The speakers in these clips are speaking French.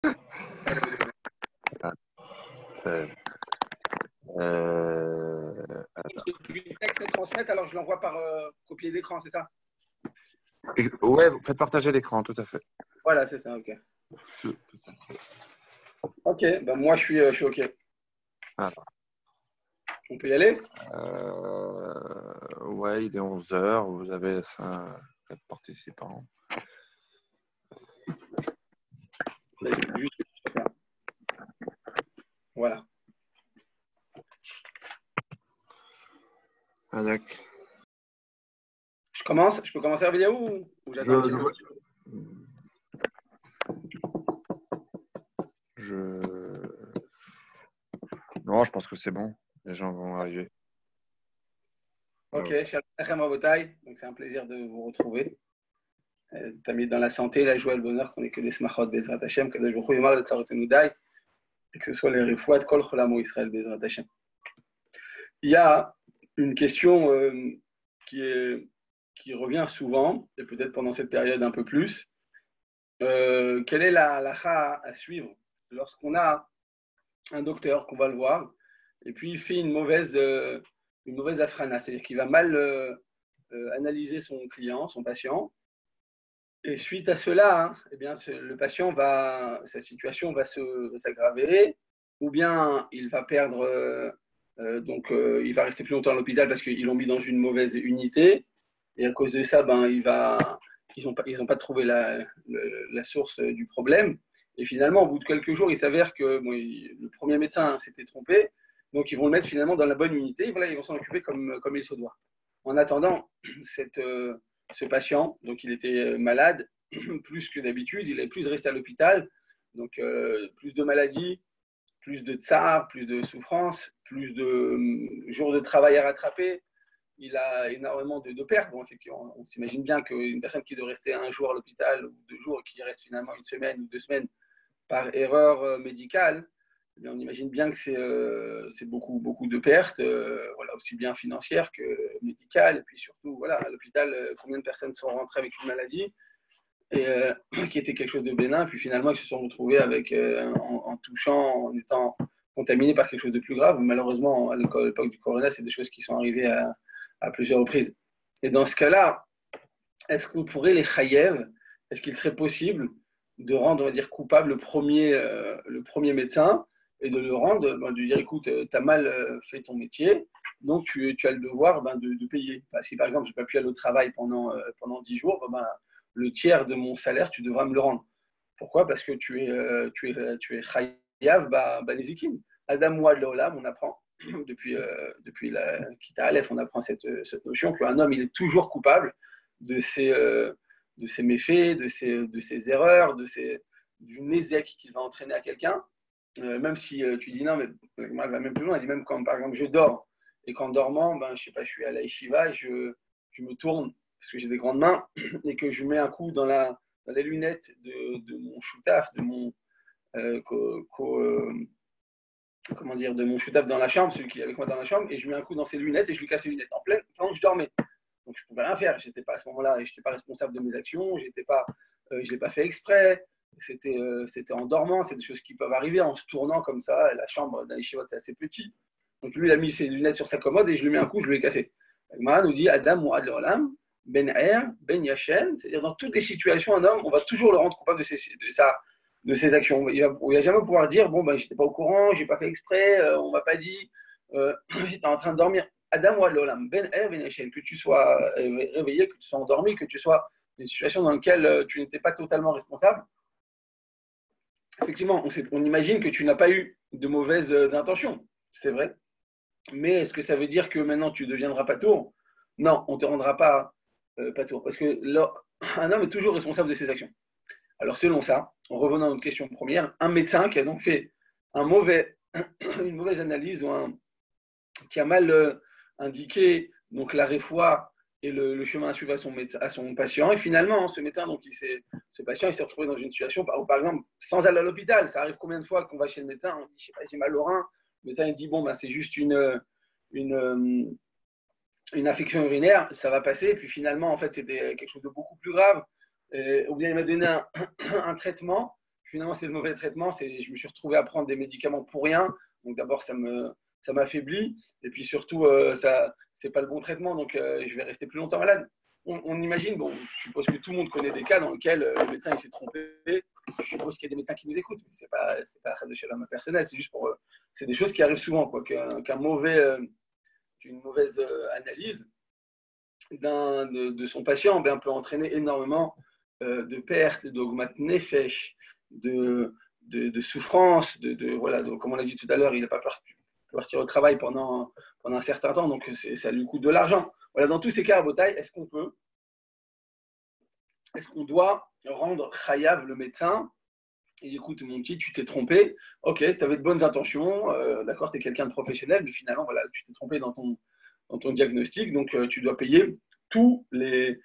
Ah, c'est- Le texte est transmettre, alors je l'envoie par copier d'écran, c'est ça? Ouais, faites partager l'écran, tout à fait. Voilà, c'est ça, ok. Ok, ben moi je suis ok. Alors, On peut y aller? ouais, il est 11 heures. Vous avez 4 participants. Voilà. Ah, d'accord. Je commence? Je peux commencer la vidéo ou j'attends un petit peu? Non, je pense que c'est bon. Les gens vont arriver. Ok, Shalom Rabotai, donc c'est un plaisir de vous retrouver. T'as mis dans la santé, la joie et le bonheur qu'on est que des smachot Bezrat Hashem, que des jours Yomar le Tsarot Nudai, et que ce soit les refouat Kol Cholamo Israël Bezrat Hashem. Il y a une question qui revient souvent, et peut-être pendant cette période un peu plus. Quelle est la halakha à suivre lorsqu'on a un docteur qu'on va le voir, et puis il fait une mauvaise afrana, c'est-à-dire qu'il va mal analyser son client, son patient, et suite à cela, hein, eh bien, le patient sa situation va s'aggraver, ou bien il va perdre, il va rester plus longtemps à l'hôpital parce qu'ils l'ont mis dans une mauvaise unité, et à cause de ça, ils n'ont pas trouvé la source du problème. Et finalement, au bout de quelques jours, il s'avère que le premier médecin s'était trompé, donc ils vont le mettre finalement dans la bonne unité, et voilà, ils vont s'en occuper comme il se doit. En attendant, ce patient, donc il était malade plus que d'habitude, il est plus resté à l'hôpital, donc plus de maladies, plus de tsar, plus de souffrance, plus de jours de travail à rattraper. Il a énormément de pertes. Bon, effectivement, on s'imagine bien qu'une personne qui doit rester un jour à l'hôpital ou 2 jours, qui reste finalement une semaine ou 2 semaines par erreur médicale, eh bien, on imagine bien que c'est beaucoup, beaucoup de pertes, voilà, aussi bien financières que médicales. Et puis surtout, voilà, à l'hôpital, combien de personnes sont rentrées avec une maladie et, qui était quelque chose de bénin, puis finalement, ils se sont retrouvés avec, en touchant, en étant contaminés par quelque chose de plus grave. Malheureusement, à l'époque du corona, c'est des choses qui sont arrivées à plusieurs reprises. Et dans ce cas-là, est-ce qu'on pourrait les chayev? Est-ce qu'il serait possible de rendre, on va dire, coupable le premier médecin et de le rendre, de lui dire, écoute, tu as mal fait ton métier, donc tu as le devoir de payer. Si par exemple, je n'ai pas pu aller au travail pendant 10 jours, le tiers de mon salaire, tu devras me le rendre. Pourquoi? Parce que tu es chayav nezikin. Adam Wad Leolam, on apprend depuis la Kita Aleph, on apprend cette notion qu'un homme, il est toujours coupable de ses méfaits, de ses erreurs, du nézek qu'il va entraîner à quelqu'un. Même si tu dis non, mais moi, elle va même plus loin. Elle dit même quand, par exemple, je dors et qu'en dormant, je sais pas, je suis à la yeshiva, je me tourne parce que j'ai des grandes mains et que je mets un coup dans les lunettes de mon choutaf, de mon comment dire, de mon choutaf dans la chambre, celui qui est avec moi dans la chambre, et je mets un coup dans ses lunettes et je lui casse ses lunettes en pleine pendant que je dormais. Donc je ne pouvais rien faire. J'étais pas à ce moment-là, je n'étais pas responsable de mes actions. Je ne l'ai pas fait exprès. C'était en dormant. C'est des choses qui peuvent arriver en se tournant comme ça. La chambre d'un yeshiva, c'est assez petit. Donc lui, il a mis ses lunettes sur sa commode et je lui mets un coup, je lui ai cassé. Mara nous dit Adam ou Adlolam, Ben Er, Ben Yachen. C'est-à-dire dans toutes les situations, un homme, on va toujours le rendre coupable de ses actions. Il va jamais pouvoir dire bon, j'étais pas au courant, j'ai pas fait exprès, on m'a pas dit, j'étais en train de dormir. Adam ou Adlolam, Ben Er, Ben Yachen, que tu sois réveillé, que tu sois endormi, que tu sois dans une situation dans laquelle tu n'étais pas totalement responsable. Effectivement, on imagine que tu n'as pas eu de mauvaises intentions, c'est vrai. Mais est-ce que ça veut dire que maintenant tu deviendras patour? Non, on ne te rendra pas patour. Parce que là, un homme est toujours responsable de ses actions. Alors selon ça, en revenant à notre question première, un médecin qui a donc fait une mauvaise analyse qui a mal indiqué donc la réfoua et le chemin à suivre à son patient. Et finalement, ce médecin, ce patient, il s'est retrouvé dans une situation, par exemple, sans aller à l'hôpital. Ça arrive combien de fois qu'on va chez le médecin, on dit, je sais pas, j'ai mal au rein. Le médecin, il dit, bon, c'est juste une infection urinaire, ça va passer. Puis finalement, en fait, c'était quelque chose de beaucoup plus grave. Ou bien il m'a donné un traitement. finalement, c'est le mauvais traitement. Je me suis retrouvé à prendre des médicaments pour rien. Donc d'abord, ça m'affaiblit. Et puis surtout, c'est pas le bon traitement. Donc je vais rester plus longtemps malade. On imagine, bon, je suppose que tout le monde connaît des cas dans lesquels le médecin il s'est trompé. Je suppose qu'il y a des médecins qui nous écoutent, mais c'est pas de chez l'homme personnel. C'est juste c'est des choses qui arrivent souvent, quoi, qu'une mauvaise analyse de son patient peut entraîner énormément de pertes, d'augmat nefesh, de souffrance, voilà, comme on l'a dit tout à l'heure, il n'a pas pu partir au travail pendant un certain temps, donc ça lui coûte de l'argent. Voilà, dans tous ces cas, à Botaï, est-ce qu'on doit rendre chayav le médecin? Et écoute, mon petit, tu t'es trompé. Ok, tu avais de bonnes intentions, d'accord, tu es quelqu'un de professionnel, mais finalement, voilà, tu t'es trompé dans ton diagnostic, donc tu dois payer toutes les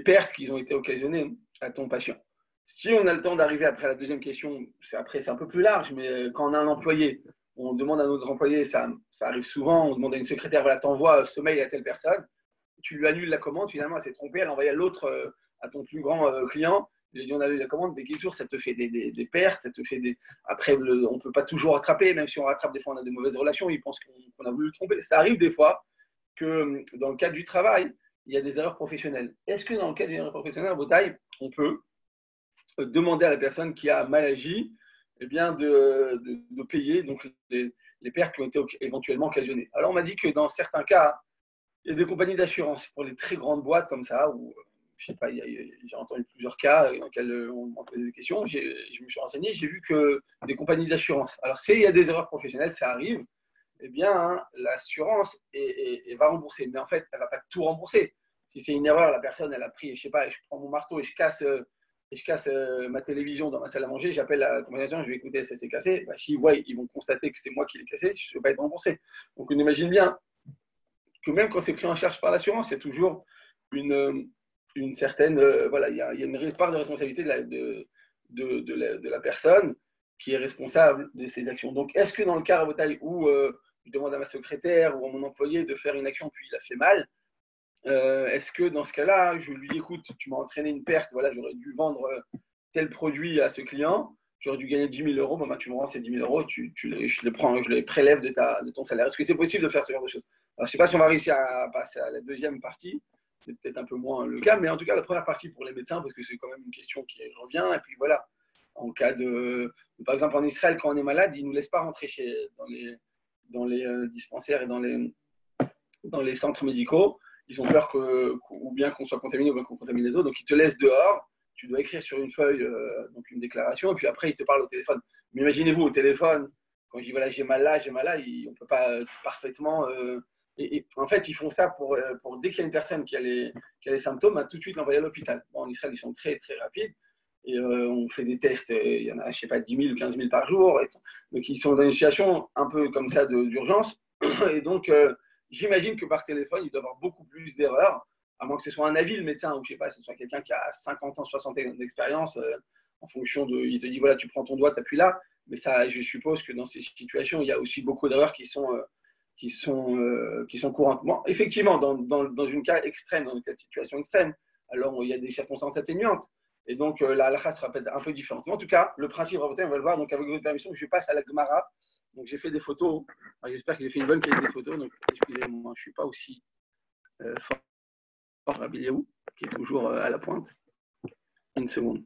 pertes qui ont été occasionnées à ton patient. Si on a le temps d'arriver après à la deuxième question, c'est un peu plus large, mais quand on a un employé, on demande à notre employé, ça arrive souvent, on demande à une secrétaire, voilà, t'envoies ce mail à telle personne, tu lui annules la commande, finalement, elle s'est trompée, elle envoie à l'autre, à ton plus grand client. Il dit on a eu la commande, mais toujours ça te fait des pertes, ça te fait des. Après, on ne peut pas toujours rattraper, même si on rattrape, des fois on a des mauvaises relations, ils pensent qu'on a voulu le tromper. Ça arrive des fois que dans le cadre du travail, il y a des erreurs professionnelles. Est-ce que dans le cadre d'une erreur professionnelle, à Botaï, on peut demander à la personne qui a mal agi eh bien, de payer donc, les pertes qui ont été éventuellement occasionnées? Alors on m'a dit que dans certains cas, il y a des compagnies d'assurance pour les très grandes boîtes comme ça, où je sais pas, j'ai entendu plusieurs cas dans lesquels on m'a posé des questions. Je me suis renseigné, j'ai vu que des compagnies d'assurance. Alors, s'il y a des erreurs professionnelles, ça arrive, eh bien, l'assurance va rembourser. Mais en fait, elle ne va pas tout rembourser. Si c'est une erreur, la personne, elle a pris, je sais pas, je prends mon marteau et je casse ma télévision dans ma salle à manger, j'appelle la compagnie d'assurance, je vais écouter, ça s'est cassé. Bah, s'ils voient, ils vont constater que c'est moi qui l'ai cassé, je ne vais pas être remboursé. Donc, on imagine bien que même quand c'est pris en charge par l'assurance, il y a toujours une certaine, voilà, il y a une part de responsabilité de la personne qui est responsable de ses actions. Donc, est-ce que dans le cas où je demande à ma secrétaire ou à mon employé de faire une action puis il a fait mal, est-ce que dans ce cas-là, je lui dis, écoute, tu m'as entraîné une perte, voilà, j'aurais dû vendre tel produit à ce client, j'aurais dû gagner 10 000 euros, bon, bah, tu me rends ces 10 000 euros, je les prends, je les prélève de ton salaire. Est-ce que c'est possible de faire ce genre de choses? Alors, je ne sais pas si on va réussir à passer à la deuxième partie, c'est peut-être un peu moins le cas, mais en tout cas, la première partie pour les médecins, parce que c'est quand même une question qui revient, et puis voilà, en cas par exemple en Israël, quand on est malade, ils ne nous laissent pas rentrer dans les dispensaires et dans les centres médicaux. Ils ont peur ou bien qu'on soit contaminé ou bien qu'on contamine les autres, donc ils te laissent dehors. Tu dois écrire sur une feuille donc une déclaration, et puis après, ils te parlent au téléphone. Mais imaginez-vous, au téléphone, quand je dis voilà, j'ai mal là, on ne peut pas parfaitement. Et en fait, ils font ça pour dès qu'il y a une personne qui a les symptômes, tout de suite l'envoyer à l'hôpital. Bon, en Israël, ils sont très, très rapides. Et on fait des tests, il y en a, je ne sais pas, 10 000 ou 15 000 par jour. Donc, ils sont dans une situation un peu comme ça d'urgence. Et donc, j'imagine que par téléphone, il doit y avoir beaucoup plus d'erreurs, à moins que ce soit un avis, le médecin, ou je sais pas, que ce soit quelqu'un qui a 50 ans, 60 ans d'expérience, en fonction il te dit, voilà, tu prends ton doigt, tu appuies là. Mais ça, je suppose que dans ces situations, il y a aussi beaucoup d'erreurs qui sont courantes. Bon, effectivement, dans une cas extrême, dans une cas de situation extrême, alors il y a des circonstances atténuantes. Et donc, la halakha sera peut-être un peu différente. Mais en tout cas, le principe, on va le voir. Donc, avec votre permission, je passe à la Gemara. Donc, j'ai fait des photos. J'espère que j'ai fait une bonne qualité de photo. Donc, excusez-moi, je ne suis pas aussi fort, Rabbi Yehu, qui est toujours à la pointe. Une seconde.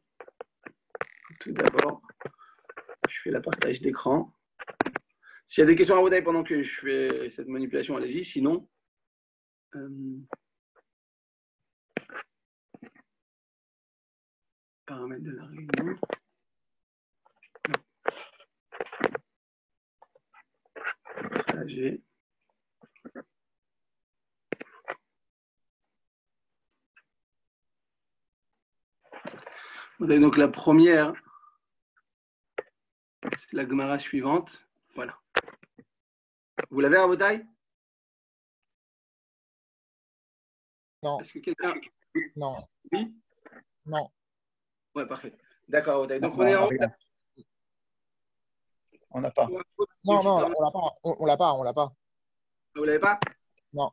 Tout d'abord, je fais la partage d'écran. S'il y a des questions à vous pendant que je fais cette manipulation, allez-y. Sinon, paramètres de la réunion. Partager. Vous avez donc la première, c'est la Gemara suivante. Voilà. Vous l'avez à votre taille? Non. Est-ce que quelqu'un. Non. Oui? Non. Ouais, parfait. D'accord, à votre taille. Donc, on est en haut. On n'a pas. Non, on l'a pas. On l'a pas. Vous l'avez pas? Non.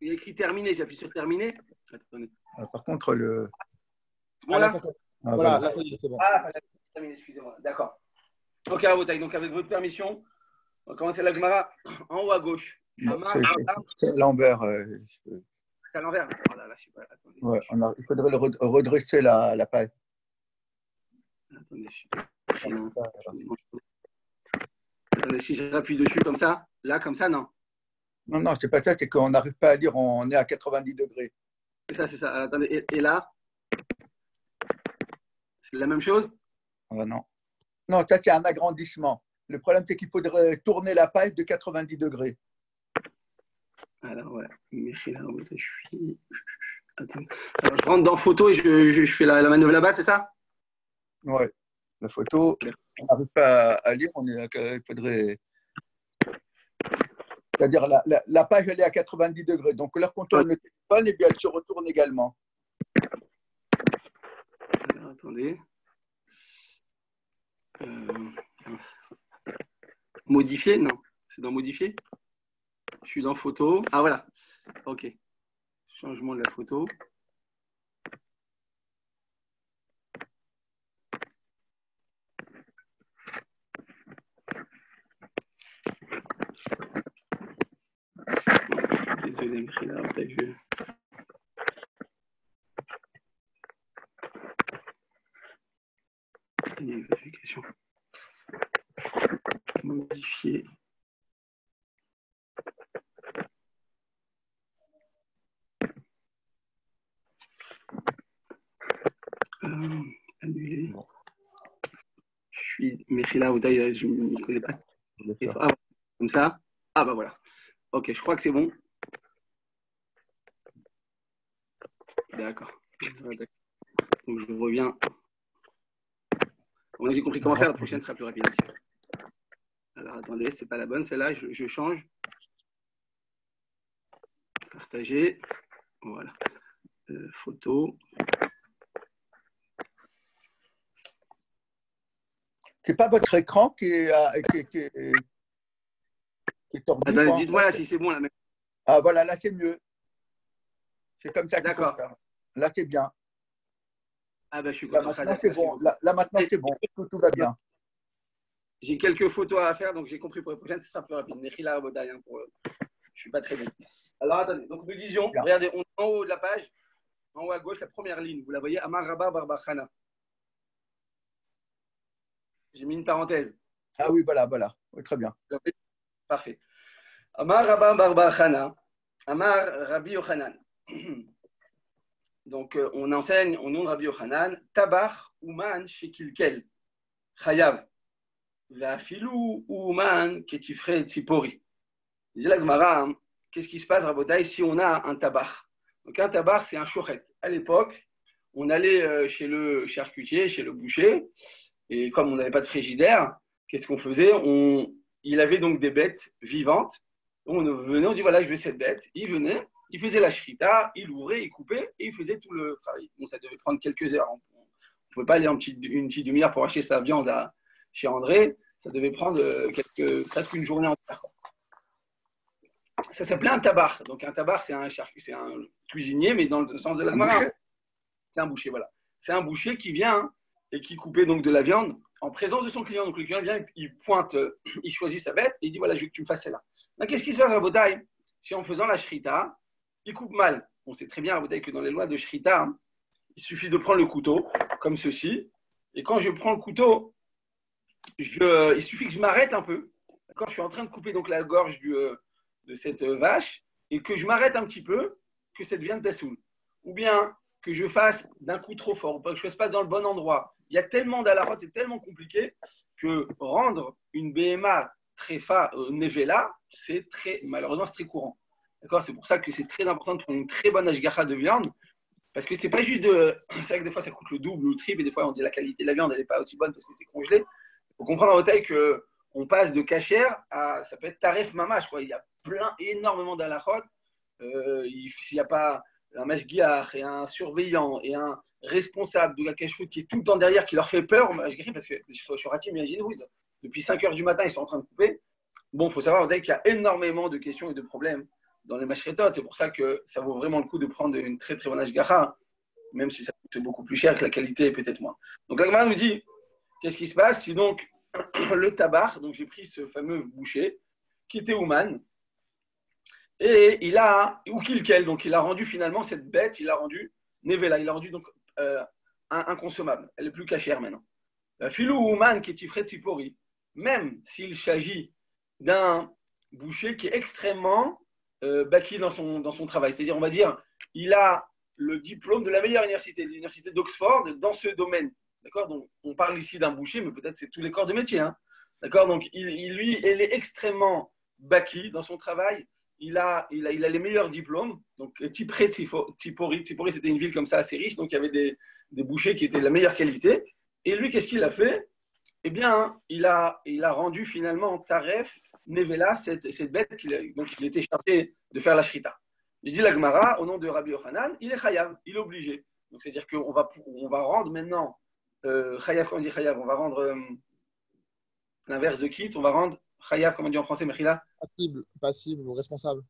Il y a écrit terminé, j'appuie sur terminé. Attendez. Par contre, le. Bon, là, voilà, là, ça y est, c'est bon. Ah, excusez-moi. D'accord. Ok, Rabotai, donc avec votre permission, on va commencer la Gemara en haut à gauche. Amar, C'est à l'envers. c'est à l'envers. Oh là là, je sais pas. Attendez. Ouais, il faudrait redresser la page. Attendez, je sais pas. Attendez, si j'appuie dessus comme ça, là, comme ça, non. Non, c'est pas ça, c'est qu'on n'arrive pas à lire, on est à 90 degrés. C'est ça. Attendez, et là, c'est la même chose? Non. Non, ça, c'est un agrandissement. Le problème, c'est qu'il faudrait tourner la page de 90 degrés. Alors, ouais. Attends. Alors, je rentre dans photo et je fais la manœuvre là-bas, c'est ça? Ouais. La photo, on n'arrive pas à lire, il faudrait. C'est-à-dire, la page, elle est à 90 degrés. Donc, là, qu'on tourne le téléphone, et bien, elle se retourne également. Alors, attendez. Modifier? Non. C'est dans modifier? Je suis dans photo. Ah, voilà. OK. Changement de la photo. Désolé, Michel, peut-être que vérification. Modifier. Annuler. Je suis Michel, je ne connais pas. Ah, comme ça. Ah, bah voilà. Ok, je crois que c'est bon. D'accord. Donc, je reviens. J'ai compris comment faire. La prochaine sera plus rapide. Alors, attendez, c'est pas la bonne, celle-là. Je change. Partager. Voilà. Photo. C'est pas votre écran qui est tordu. Attendez, dites-moi là si c'est bon. Là. Ah, voilà, là, c'est mieux. C'est comme ça qu'il faut faire. Là, c'est bien. Ah, ben, je suis là, content. maintenant, c'est bon. Là, maintenant, c'est bon. Tout va bien. J'ai quelques photos à faire, donc j'ai compris pour les prochaines, ce sera plus rapide. Mechila Abodaï, je ne suis pas très bon. Alors, attendez. Donc, nous disions, regardez, on est en haut de la page, en haut à gauche, la première ligne. Vous la voyez, Amar Rabba Barbachana. J'ai mis une parenthèse. Ah oui, voilà. Oui, très bien. Parfait. Amar Rabba Barbachana, Amar Rabbi Yochanan. Donc, on enseigne au nom de Rabbi Yochanan, Tabach Uman Shekilkel, Chayav, Vafilou Uman Ketifre Tzipori. Il dit la Gemara, qu'est-ce qui se passe, Rabotai, si on a un tabach? Donc, un tabach, c'est un chochet. À l'époque, on allait chez le charcutier, chez le boucher, et comme on n'avait pas de frigidaire, qu'est-ce qu'on faisait? Il avait donc des bêtes vivantes. On venait, on dit voilà, je veux cette bête. Il venait, il faisait la shrita, il ouvrait, il coupait, et il faisait tout le travail. Bon, ça devait prendre quelques heures. On ne pouvait pas aller une petite demi-heure pour acheter sa viande chez André. Ça devait prendre presque une journée entière. Ça s'appelait un tabar. Donc un tabar, c'est un cuisinier, mais dans le sens de la Gemara. C'est un boucher, voilà. C'est un boucher qui vient et qui coupait donc de la viande en présence de son client. Donc le client vient, il pointe, il choisit sa bête et il dit voilà, je veux que tu me fasses celle-là. Donc qu'est-ce qui se passe à Rabotai? Si en faisant la shrita, il coupe mal. On sait très bien à Rabotai que dans les lois de shrita, il suffit de prendre le couteau comme ceci. Et quand je prends le couteau, il suffit que je m'arrête un peu. Quand je suis en train de couper donc la gorge de cette vache et que je m'arrête un petit peu, que cette viande passoule. Ou bien que je fasse d'un coup trop fort, ou pas que je ne fasse pas dans le bon endroit. Il y a tellement d'alarotes, c'est tellement compliqué que rendre une BMA très nevela, malheureusement, c'est très courant. D'accord? C'est pour ça que c'est très important de prendre une très bonne ashgacha de viande, parce que c'est pas juste c'est vrai que des fois ça coûte le double ou le triple, et des fois on dit la qualité de la viande elle n'est pas aussi bonne parce que c'est congelé. Il faut comprendre en détail qu'on passe de cachère à, ça peut être taref mamash, quoi. Il y a énormément d'alarotes. S'il n'y a pas un mashgiach et un surveillant et un responsable de la cache-route qui est tout le temps derrière, qui leur fait peur, parce que sur Ratim, imaginez-vous, depuis 5 heures du matin, ils sont en train de couper. Bon, il faut savoir qu'il y a énormément de questions et de problèmes dans les mashretot. C'est pour ça que ça vaut vraiment le coup de prendre une très très bonne ashgacha, même si ça coûte beaucoup plus cher, que la qualité est peut-être moins. Donc la Gemara nous dit, qu'est-ce qui se passe si donc le tabar, donc j'ai pris ce fameux boucher, qui était Ouman, et il a, ou Kilkel, donc il a rendu finalement cette bête, il a rendu Nevela, il a rendu donc inconsommable. Elle est plus cachère maintenant. Filou Ouman qui est Tifret Tzipori, même s'il s'agit d'un boucher qui est extrêmement baki dans son travail. C'est-à-dire, on va dire, il a le diplôme de la meilleure université, l'université d'Oxford, dans ce domaine. D'accord? Donc, on parle ici d'un boucher, mais peut-être c'est tous les corps de métier. Hein. D'accord? Donc, il est extrêmement baki dans son travail. Il a les meilleurs diplômes. Donc, Tifret Tzipori, c'était une ville comme ça assez riche, donc il y avait des bouchers qui étaient de la meilleure qualité. Et lui, qu'est-ce qu'il a fait? Eh bien, il a rendu finalement Taref, Nevela, cette bête dont il était chargé de faire la shrita. Il dit la Gemara, au nom de Rabbi Yochanan, il est chayav, il est obligé. Donc, c'est-à-dire qu'on va rendre maintenant, chayav, quand on dit chayav, on va rendre l'inverse de quitte, on va rendre chayav, comme on dit en français, Mechila. Passible ou responsable.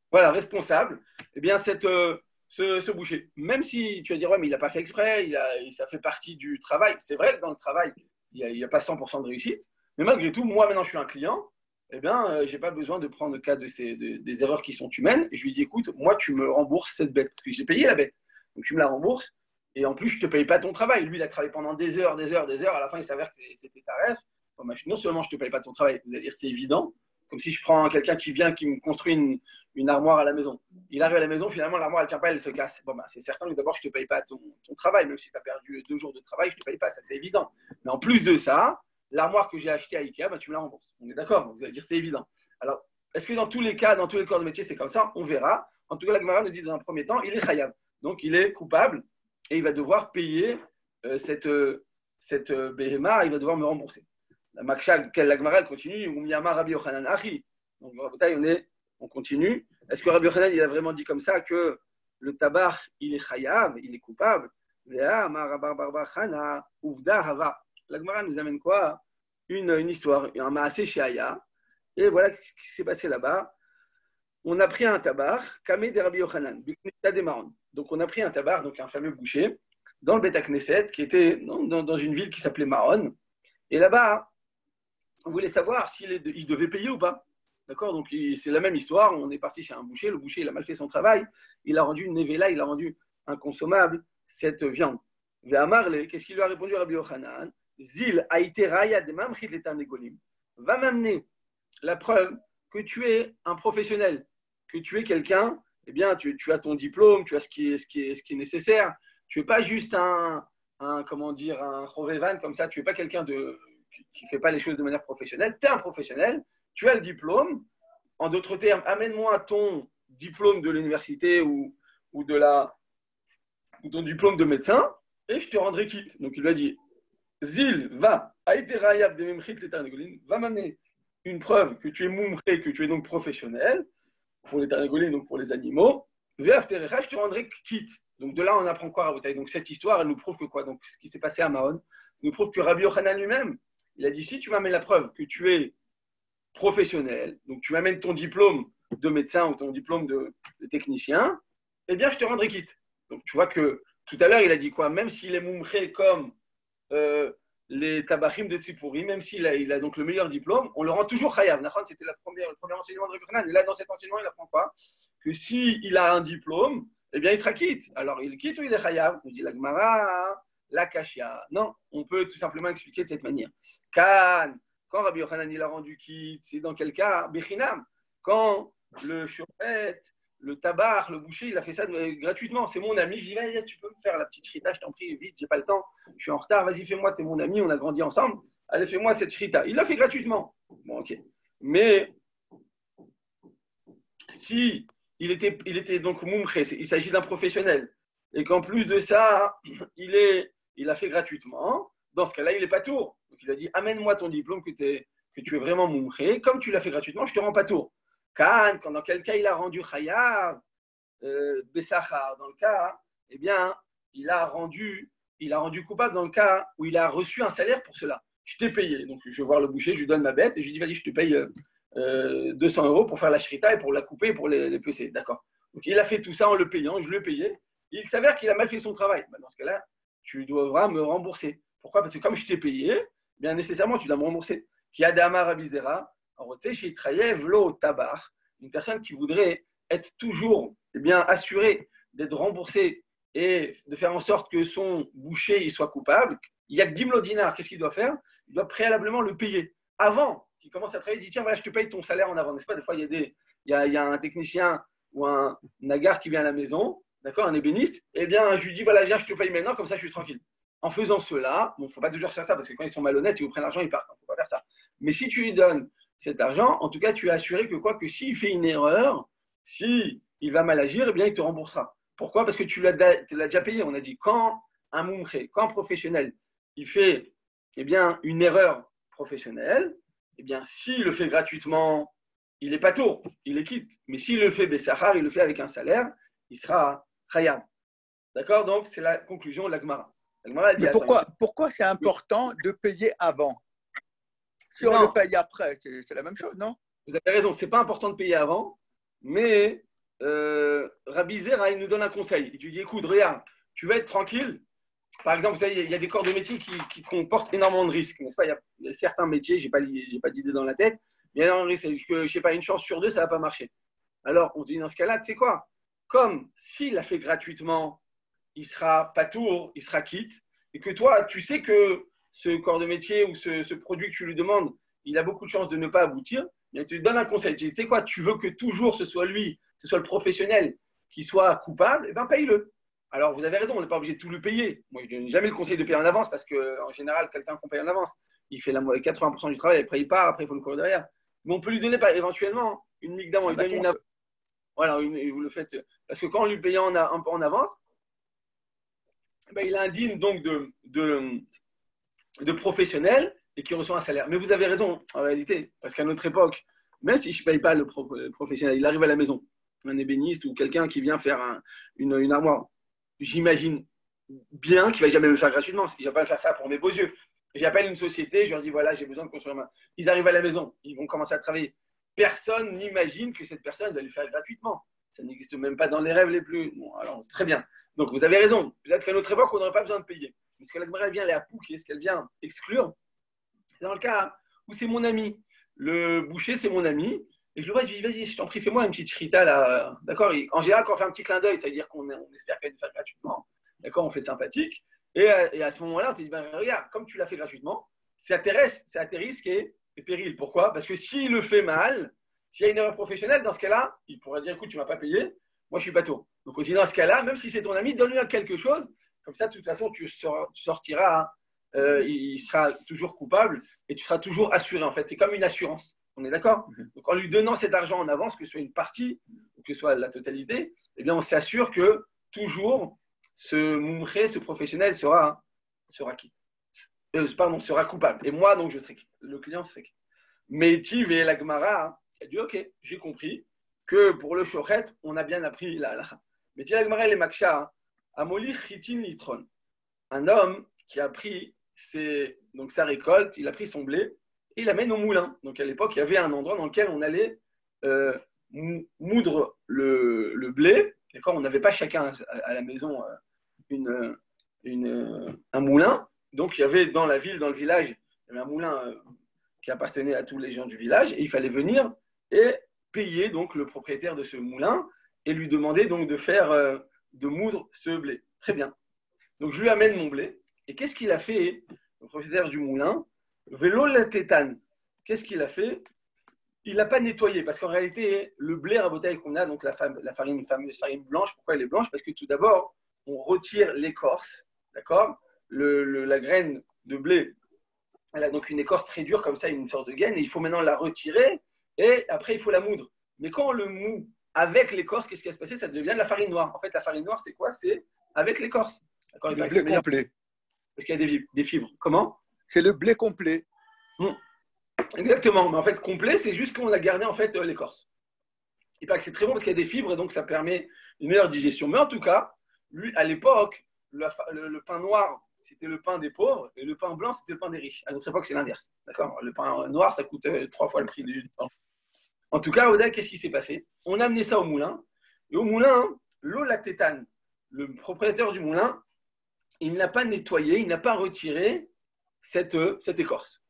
Voilà, responsable. Eh bien, ce boucher, même si tu vas dire, ouais, mais il n'a pas fait exprès, ça fait partie du travail. C'est vrai que dans le travail, il n'y a pas 100% de réussite. Mais malgré tout, moi, maintenant, je suis un client. Eh bien, je n'ai pas besoin de prendre le cas des erreurs qui sont humaines. Et je lui dis, écoute, moi, tu me rembourses cette bête. Parce que j'ai payé la bête. Donc, tu me la rembourses. Et en plus, je ne te paye pas ton travail. Lui, il a travaillé pendant des heures. À la fin, il s'avère que c'était ta ref. Bon, non seulement je ne te paye pas ton travail, vous allez dire, c'est évident. Comme si je prends quelqu'un qui vient, qui me construit une armoire à la maison. Il arrive à la maison, finalement, l'armoire, elle ne tient pas, elle se casse. Bon, c'est certain que d'abord, je ne te paye pas ton travail. Même si tu as perdu 2 jours de travail, je ne te paye pas. Ça, c'est évident. Mais en plus de ça, l'armoire que j'ai achetée à Ikea, tu me la rembourses. On est d'accord? Vous allez dire, c'est évident. Alors, est-ce que dans tous les cas, dans tous les corps de métier, c'est comme ça? On verra. En tout cas, la Gemara nous dit dans un premier temps, il est chayav. Donc, il est coupable et il va devoir payer cette béhéma, il va devoir me rembourser. La Gemara, elle continue. Rabbi Yochanan Achi. Donc, on continue. Est-ce que Rabbi Yochanan, il a vraiment dit comme ça que le tabar, il est chayav, il est coupable? La Gemara nous amène quoi? Une histoire, un maasé chez Aya. Et voilà ce qui s'est passé là-bas. On a pris un tabar, Kamé de Rabbi Yochanan, donc on a pris un tabar, donc un fameux boucher, dans le Beth Knesset, qui était dans une ville qui s'appelait Maron. Et là-bas, on voulait savoir s'il devait payer ou pas. D'accord? Donc c'est la même histoire. On est parti chez un boucher. Le boucher, il a mal fait son travail. Il a rendu une nevela, il a rendu inconsommable cette viande. Ve'amarle, qu'est-ce qu'il lui a répondu Rabbi Yochanan? Zil aïté raya de mamchit letarnegolim. Va m'amener la preuve que tu es un professionnel, que tu es quelqu'un, eh bien, tu as ton diplôme, tu as ce qui est nécessaire. Tu n'es pas juste un chovévan comme ça. Tu n'es pas quelqu'un qui ne fait pas les choses de manière professionnelle. Tu es un professionnel, tu as le diplôme. En d'autres termes, amène-moi ton diplôme de l'université ou ton diplôme de médecin et je te rendrai quitte. Donc il lui a dit, Zil, va m'amener une preuve que tu es moumré, que tu es donc professionnel pour les tarnagolines, donc pour les animaux. Ve'afterecha, je te rendrai quitte. Donc de là, on apprend quoi, Rabotai? Donc cette histoire, elle nous prouve que quoi? Donc ce qui s'est passé à Mahon nous prouve que Rabbi Yochanan lui-même, il a dit, si tu m'amènes la preuve que tu es professionnel, donc tu m'amènes ton diplôme de médecin ou ton diplôme de technicien, eh bien je te rendrai quitte. Donc tu vois que tout à l'heure, il a dit quoi? Même s'il est moumré comme les tabachim de Tzipori, même s'il a donc le meilleur diplôme, on le rend toujours chayav. C'était le premier enseignement de Rabbi Yochanan. Et là, dans cet enseignement, il apprend quoi? Que s'il a un diplôme, eh bien, il sera quitte. Alors, il quitte ou il est chayav? Nous dit la Gemara, la kashia. Non, on peut tout simplement expliquer de cette manière. Quand Rabbi Yochanan il a rendu quitte, c'est dans quel cas? Bechinam. Quand le shofet, le tabar, le boucher, il a fait ça gratuitement. C'est mon ami. Je dis, vas-y, tu peux me faire la petite shrita, je t'en prie, vite, j'ai pas le temps, je suis en retard, vas-y, fais-moi, t'es mon ami, on a grandi ensemble. Allez, fais-moi cette shrita. Il l'a fait gratuitement. Bon, ok. Mais si il était donc moumché, il s'agit d'un professionnel, et qu'en plus de ça, il a fait gratuitement, dans ce cas-là, il n'est pas tour. Donc il a dit, amène-moi ton diplôme que tu es vraiment moumché, comme tu l'as fait gratuitement, je te rends pas tour. Quand dans quel cas il a rendu chayav, Bessachar, dans le cas, eh bien, il a rendu coupable dans le cas où il a reçu un salaire pour cela. Je t'ai payé. Donc, je vais voir le boucher, je lui donne ma bête et je lui dis, vas-y, je te paye 200 € pour faire la shrita et pour la couper et pour les peser. D'accord. Donc, il a fait tout ça en le payant, je lui ai payé. Il s'avère qu'il a mal fait son travail. Ben, dans ce cas-là, tu devras me rembourser. Pourquoi? Parce que comme je t'ai payé, bien nécessairement, tu dois me rembourser. Qui a Dama Rabizera, chez Trayev, Lo Tabar, une personne qui voudrait être toujours assurée d'être remboursée et de faire en sorte que son boucher il soit coupable. Il y a Gimlo Dinar, qu'est-ce qu'il doit faire? Il doit préalablement le payer. Avant qu'il commence à travailler, il dit tiens, voilà, je te paye ton salaire en avant, n'est-ce pas? Des fois, il y a un technicien ou un nagar qui vient à la maison, d'accord, un ébéniste, eh bien, je lui dis voilà, viens, je te paye maintenant, comme ça, je suis tranquille. En faisant cela, bon, il ne faut pas toujours faire ça, parce que quand ils sont malhonnêtes, ils vous prennent l'argent, ils partent. Il ne faut pas faire ça. Mais si tu lui donnes cet argent, en tout cas, tu es assuré que s'il fait une erreur, s'il va mal agir, eh bien, il te remboursera. Pourquoi? Parce que tu l'as déjà payé. On a dit, quand un moumché, quand un professionnel, il fait une erreur professionnelle, eh bien, s'il le fait gratuitement, il n'est pas tour, il est quitte. Mais s'il le fait Bessahar, il le fait avec un salaire, il sera Khayam. D'accord? Donc, c'est la conclusion de la Gemara. Mais pourquoi c'est important de payer avant? Si on le paye après, c'est la même chose, non? Vous avez raison, ce n'est pas important de payer avant, mais Rabbi Zera, il nous donne un conseil. Il lui dit, écoute, regarde, tu veux être tranquille. Par exemple, vous savez, il y a des corps de métier qui comportent énormément de risques, n'est-ce pas? Il y a certains métiers, je n'ai pas d'idée dans la tête, mais il y a énormément de risques. C'est-à-dire que, je ne sais pas, une chance sur deux, ça ne va pas marcher. Alors, on te dit, dans ce cas-là, tu sais quoi? Comme s'il l'a fait gratuitement, il sera pas tour, il sera quitte, et que toi, tu sais que ce corps de métier ou ce produit que tu lui demandes, il a beaucoup de chances de ne pas aboutir, mais tu lui donnes un conseil. Tu dis, tu sais quoi, tu veux que toujours ce soit lui, ce soit le professionnel qui soit coupable, eh bien paye-le. Alors vous avez raison, on n'est pas obligé de tout lui payer. Moi, je ne donne jamais le conseil de payer en avance parce qu'en général, quelqu'un qu'on paye en avance, il fait 80% du travail, après il part, après il faut le courir derrière. Mais on peut lui donner éventuellement une migdam, on lui donne une avance. Voilà, vous le faites. Parce que quand on lui paye un peu en avance, ben, il indigne donc de professionnel et qui reçoit un salaire. Mais vous avez raison, en réalité, parce qu'à notre époque, même si je ne paye pas le professionnel, il arrive à la maison, un ébéniste ou quelqu'un qui vient faire une armoire, j'imagine bien qu'il ne va jamais me le faire gratuitement, il ne va pas me faire ça pour mes beaux yeux. J'appelle une société, je leur dis voilà, j'ai besoin de construire ma. Ils arrivent à la maison, ils vont commencer à travailler. Personne n'imagine que cette personne va le faire gratuitement. Ça n'existe même pas dans les rêves les plus. Bon, alors, c'est très bien. Donc, vous avez raison. Peut-être qu'à notre époque, on n'aurait pas besoin de payer. Mais ce que la Gemara vient aller à Pouki, ce qu'elle vient exclure, c'est dans le cas où c'est mon ami. Le boucher, c'est mon ami. Et je le vois, je lui dis, vas-y, je t'en prie, fais-moi une petite shrita là. D'accord? En général, quand on fait un petit clin d'œil, ça veut dire qu'on espère qu'elle va le faire gratuitement. D'accord? On fait sympathique. Et à ce moment-là, on te dit, ben, regarde, comme tu l'as fait gratuitement, c'est à tes risques et périls. Pourquoi? Parce que s'il le fait mal, s'il y a une erreur professionnelle, dans ce cas-là, il pourrait dire, écoute, tu ne m'as pas payé, moi je suis bateau. Donc aussi, dans ce cas-là, même si c'est ton ami, donne-lui quelque chose. Comme ça, de toute façon, tu sortiras, il sera toujours coupable et tu seras toujours assuré. En fait, c'est comme une assurance. On est d'accord? Donc, en lui donnant cet argent en avance, que ce soit une partie ou que ce soit la totalité, eh bien, on s'assure que toujours ce moumré, ce professionnel sera quitte. Sera coupable. Et moi, donc, je serai quitte. Le client serait quitte. Mais Tiv et la Gemara a dit ok, j'ai compris que pour le shochet, on a bien appris la halakha. Mais Tiv et la Gemara, les maksha, Amoli chitin litron. Un homme qui a pris sa récolte, il a pris son blé et il l'amène au moulin. Donc à l'époque, il y avait un endroit dans lequel on allait moudre le blé. D'accord, on n'avait pas chacun à la maison un moulin. Donc il y avait dans la ville, dans le village, il y avait un moulin qui appartenait à tous les gens du village et il fallait venir et payer donc le propriétaire de ce moulin et lui demander donc de moudre ce blé. Très bien. Donc je lui amène mon blé. Et qu'est-ce qu'il a fait, le propriétaire du moulin? Vélo la tétane. Qu'est-ce qu'il a fait? Il n'a pas nettoyé, parce qu'en réalité, le blé rabotaille qu'on a, donc la fameuse farine blanche, pourquoi elle est blanche? Parce que tout d'abord, on retire l'écorce, d'accord? La graine de blé, elle a donc une écorce très dure, comme ça, une sorte de gaine, et il faut maintenant la retirer, et après, il faut la moudre. Mais quand on le moud avec l'écorce, qu'est-ce qui va se passer? Ça devient de la farine noire. En fait, la farine noire, c'est quoi? C'est avec l'écorce. Le blé complet. Parce qu'il y a des fibres. Comment? C'est le blé complet. Exactement. Mais en fait, complet, c'est juste qu'on a gardé en fait l'écorce. Et pas que c'est très bon parce qu'il y a des fibres et donc ça permet une meilleure digestion. Mais en tout cas, lui, à l'époque, le pain noir, c'était le pain des pauvres et le pain blanc, c'était le pain des riches. À notre époque, c'est l'inverse. D'accord? Le pain noir, ça coûte 3 fois le prix du pain. En tout cas, vous savez, qu'est-ce qui s'est passé? On a amené ça au moulin. Et au moulin, l'eau la tétane, le propriétaire du moulin, il n'a pas nettoyé, il n'a pas retiré cette écorce.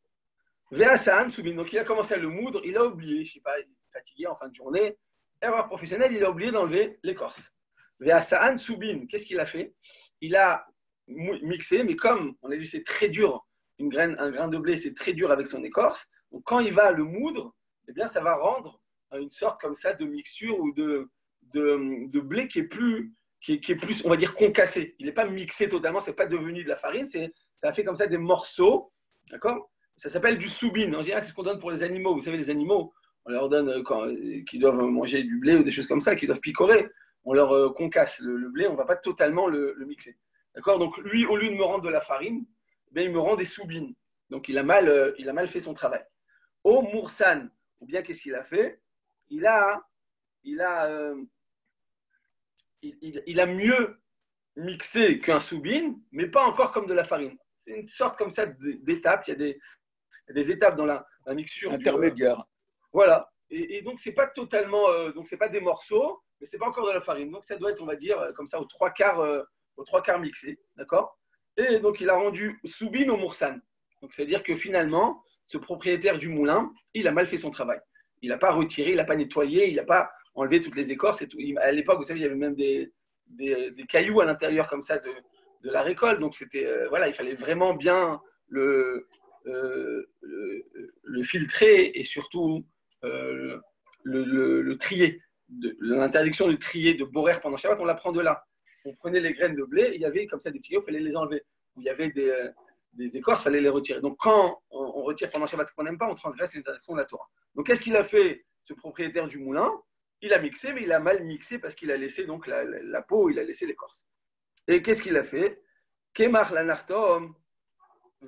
Ve'asaan soubin. Donc il a commencé à le moudre, il a oublié, je ne sais pas, il est fatigué en fin de journée. Erreur professionnelle, il a oublié d'enlever l'écorce. Ve'asaan soubin. Qu'est-ce qu'il a fait? Il a mixé, mais comme on a dit, c'est très dur, un grain de blé, c'est très dur avec son écorce. Donc quand il va le moudre, eh bien, ça va rendre une sorte comme ça de mixture ou de blé qui est plus, on va dire, concassé. Il n'est pas mixé totalement, ce n'est pas devenu de la farine, ça a fait comme ça des morceaux, d'accord? Ça s'appelle du soubin. En général, c'est ce qu'on donne pour les animaux. Vous savez, les animaux, on leur donne qu'ils doivent manger du blé ou des choses comme ça, qu'ils doivent picorer. On leur concasse le blé, on ne va pas totalement le mixer. D'accord? Donc lui, au lieu de me rendre de la farine, eh bien, il me rend des soubines. Donc il a mal fait son travail. Au moursan, ou bien qu'est-ce qu'il a fait? Il a mieux mixé qu'un soubine, mais pas encore comme de la farine. C'est une sorte comme ça d'étapes. Il y a des étapes dans la mixture intermédiaire. Voilà. Et donc c'est pas totalement, donc c'est pas des morceaux, mais c'est pas encore de la farine. Donc ça doit être, on va dire, comme ça aux trois quarts mixé, d'accord? Et donc il a rendu soubine au moursan. Donc c'est-à-dire que finalement, ce propriétaire du moulin, il a mal fait son travail. Il n'a pas retiré, il n'a pas nettoyé, il n'a pas enlevé toutes les écorces et tout. À l'époque, vous savez, il y avait même des cailloux à l'intérieur comme ça de la récolte. Donc c'était, voilà, il fallait vraiment bien le filtrer et surtout le trier. L'interdiction de trier, de borer pendant Shabbat, on l'apprend de là. On prenait les graines de blé, il y avait comme ça des petits cailloux, il fallait les enlever. Où il y avait des écorces, il fallait les retirer. Donc quand on retire pendant Shabbat ce qu'on n'aime pas, on transgresse l'interdiction de la Torah. Donc qu'est-ce qu'il a fait, ce propriétaire du moulin? Il a mixé, mais il a mal mixé parce qu'il a laissé donc la peau, il a laissé l'écorce. Et qu'est-ce qu'il a fait? Kemar lanartom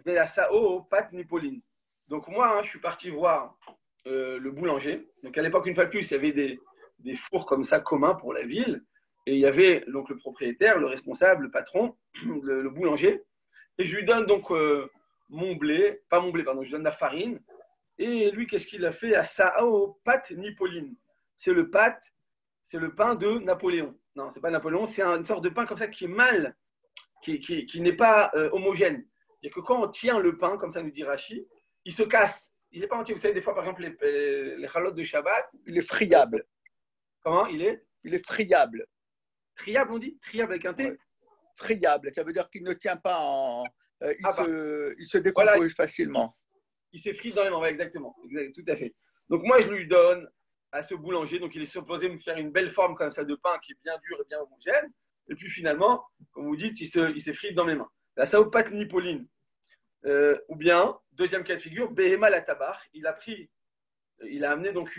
velasao pat nipolin. Donc moi, je suis parti voir le boulanger. Donc à l'époque, une fois de plus, il y avait des fours comme ça communs pour la ville. Et il y avait donc le propriétaire, le responsable, le patron, le boulanger. Et je lui donne donc mon blé, pas mon blé, pardon, je lui donne la farine. Et lui, qu'est-ce qu'il a fait? À sao pat nipolin. C'est le pain de Napoléon. Non, c'est pas Napoléon, c'est une sorte de pain comme ça qui est mal, qui n'est pas homogène. C'est que quand on tient le pain, comme ça nous dit Rashi, il se casse. Il n'est pas entier. Vous savez, des fois, par exemple, les chalotes de Shabbat. Il est friable. Comment il est? Il est friable. Friable, on dit? Friable avec un T? Ouais. Friable, ça veut dire qu'il ne tient pas en. Il se décompose voilà, facilement. Il s'effrite dans les mains, ouais, exactement. Tout à fait. Donc, moi, je lui donne à ce boulanger. Donc, il est supposé me faire une belle forme comme ça de pain qui est bien dur et bien homogène. Et puis, finalement, comme vous dites, il s'effrite dans mes mains. La saopat nipoline. Ou bien, deuxième cas de figure, Behema la tabar. Il a amené donc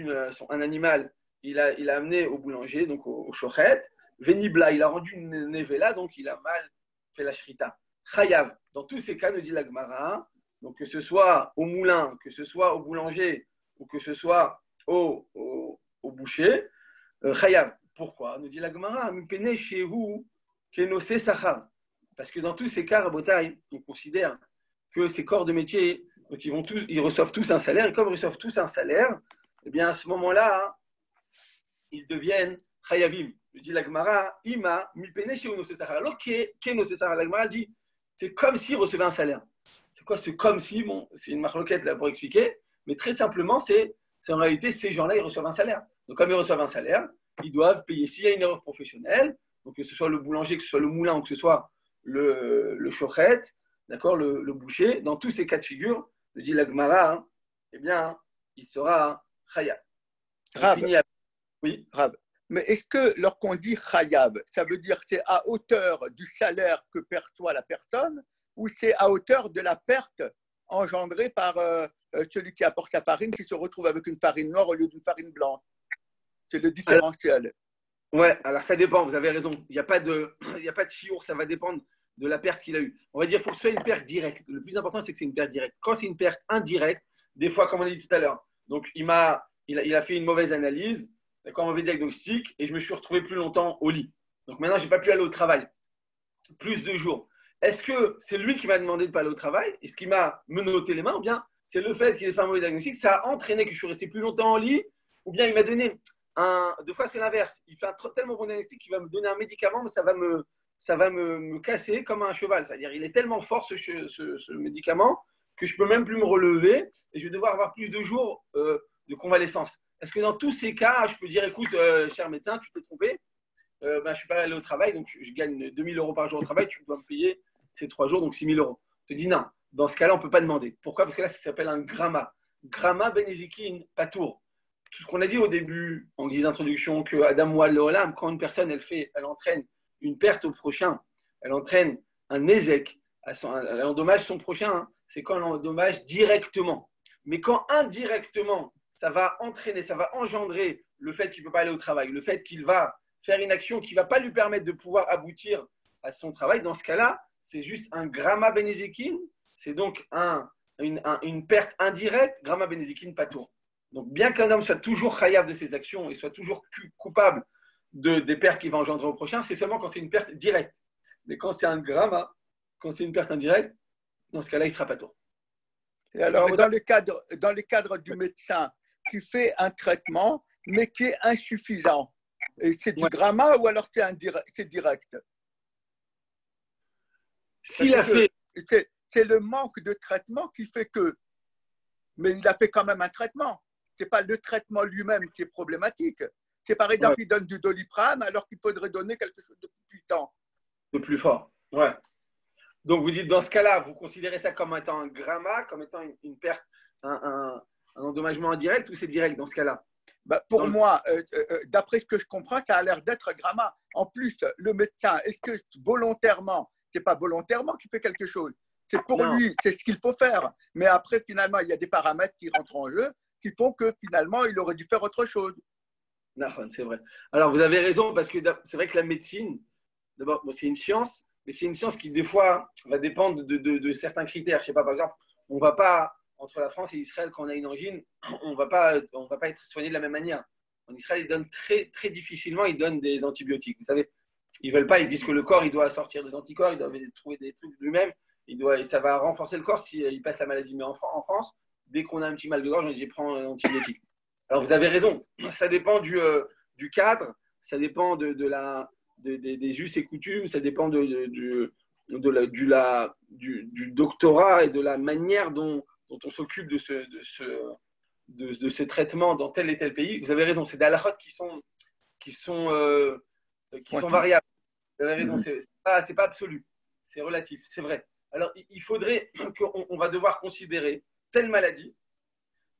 un animal, il a amené au boulanger, donc au shochet. Venibla, il a rendu une nevela, donc il a mal fait la shrita. Chayav, dans tous ces cas, nous dit la Gemara, donc que ce soit au moulin, que ce soit au boulanger, ou que ce soit au boucher, Chayav. Pourquoi? Nous dit la Gemara, Mupene shehu kenose sachar. Parce que dans tous ces cas, Rabotai, on considère que ces corps de métier, donc ils reçoivent tous un salaire, et comme ils reçoivent tous un salaire, eh bien à ce moment-là, ils deviennent chayavim. Je dis la Gemara, ima mipene chez uno sesachar. Alors keno sesachar, la Gemara dit, c'est comme s'ils recevaient un salaire. C'est quoi ce comme si? Bon, c'est une marloquette là pour expliquer, mais très simplement, c'est en réalité ces gens-là, ils reçoivent un salaire. Donc comme ils reçoivent un salaire, ils doivent payer. S'il y a une erreur professionnelle, donc que ce soit le boulanger, que ce soit le moulin, ou que ce soit le shochet, d'accord, le boucher, dans tous ces cas de figure, je dis la Gemara, eh bien, il sera chayab. Oui. Rab. Mais est-ce que lorsqu'on dit chayab, ça veut dire que c'est à hauteur du salaire que perçoit la personne ou c'est à hauteur de la perte engendrée par celui qui apporte la farine qui se retrouve avec une farine noire au lieu d'une farine blanche? C'est le différentiel. Ouais, alors ça dépend, vous avez raison. Il n'y a pas de chiour, ça va dépendre de la perte qu'il a eue. On va dire qu'il faut que ce soit une perte directe. Le plus important, c'est que c'est une perte directe. Quand c'est une perte indirecte, des fois, comme on l'a dit tout à l'heure, donc il a fait une mauvaise analyse, un mauvais diagnostic, et je me suis retrouvé plus longtemps au lit. Donc maintenant, je n'ai pas pu aller au travail. Plus de jours. Est-ce que c'est lui qui m'a demandé de ne pas aller au travail? Est-ce qu'il m'a menotté les mains? Ou bien c'est le fait qu'il ait fait un mauvais diagnostic, ça a entraîné que je suis resté plus longtemps au lit? Ou bien il m'a donné deux fois, c'est l'inverse. Il fait un tellement bon diagnostic qu'il va me donner un médicament, mais ça va me casser comme un cheval. C'est-à-dire il est tellement fort ce médicament que je ne peux même plus me relever et je vais devoir avoir plus de jours de convalescence. Est-ce que dans tous ces cas, je peux dire, écoute, cher médecin, tu t'es trompé, je ne suis pas allé au travail, donc je gagne 2 000 € par jour au travail, tu dois me payer ces 3 jours, donc 6 000 €. Je te dis non, dans ce cas-là, on ne peut pas demander. Pourquoi? Parce que là, ça s'appelle un gramma. Gramma benezikin patour. Tout ce qu'on a dit au début, en guise d'introduction, que Adam Wal Leolam, quand une personne, elle entraîne une perte au prochain, elle entraîne un ézec, elle endommage son prochain, hein, c'est quand elle endommage directement. Mais quand indirectement, ça va entraîner, ça va engendrer le fait qu'il ne peut pas aller au travail, le fait qu'il va faire une action qui ne va pas lui permettre de pouvoir aboutir à son travail, dans ce cas-là, c'est juste un gramma benezikin, c'est donc une perte indirecte, gramma benezikin patour. Donc, bien qu'un homme soit toujours chayav de ses actions et soit toujours coupable des pertes qu'il va engendrer au prochain, c'est seulement quand c'est une perte directe. Mais quand c'est un gramma, quand c'est une perte indirecte, dans ce cas-là, il sera patour. Et alors, dans le cadre du médecin qui fait un traitement, mais qui est insuffisant, et c'est du gramma ou alors c'est direct? S'il a fait. C'est le manque de traitement qui fait que. Mais il a fait quand même un traitement. Ce n'est pas le traitement lui-même qui est problématique. C'est par exemple, il donne du Doliprane alors qu'il faudrait donner quelque chose de plus puissant. De plus fort. Ouais. Donc, vous dites, dans ce cas-là, vous considérez ça comme étant un gramma, comme étant une perte, un endommagement indirect, ou c'est direct dans ce cas-là? Pour moi, d'après ce que je comprends, ça a l'air d'être gramma. En plus, le médecin, est-ce que volontairement, ce n'est pas volontairement qu'il fait quelque chose? C'est pour lui, c'est ce qu'il faut faire. Mais après, finalement, il y a des paramètres qui rentrent en jeu qui font que finalement, il aurait dû faire autre chose. C'est vrai. Alors, vous avez raison, parce que c'est vrai que la médecine, d'abord, c'est une science, mais c'est une science qui, des fois, va dépendre de certains critères. Je ne sais pas, par exemple, on ne va pas, entre la France et Israël, quand on a une angine, on ne va pas être soigné de la même manière. En Israël, ils donnent très, très difficilement, ils donnent des antibiotiques. Vous savez, ils ne veulent pas, ils disent que le corps, il doit sortir des anticorps, il doit trouver des trucs lui-même, et ça va renforcer le corps s'il passe la maladie. Mais en France, dès qu'on a un petit mal de gorge, on dit, je prends un antibiotique. Alors, vous avez raison, ça dépend du cadre, ça dépend des us et coutumes, ça dépend du doctorat et de la manière dont on s'occupe de ce traitement dans tel et tel pays. Vous avez raison, c'est des halakhot qui sont variables. Vous avez raison, c'est pas absolu, c'est relatif, c'est vrai. Alors, il faudrait qu'on va devoir considérer telle maladie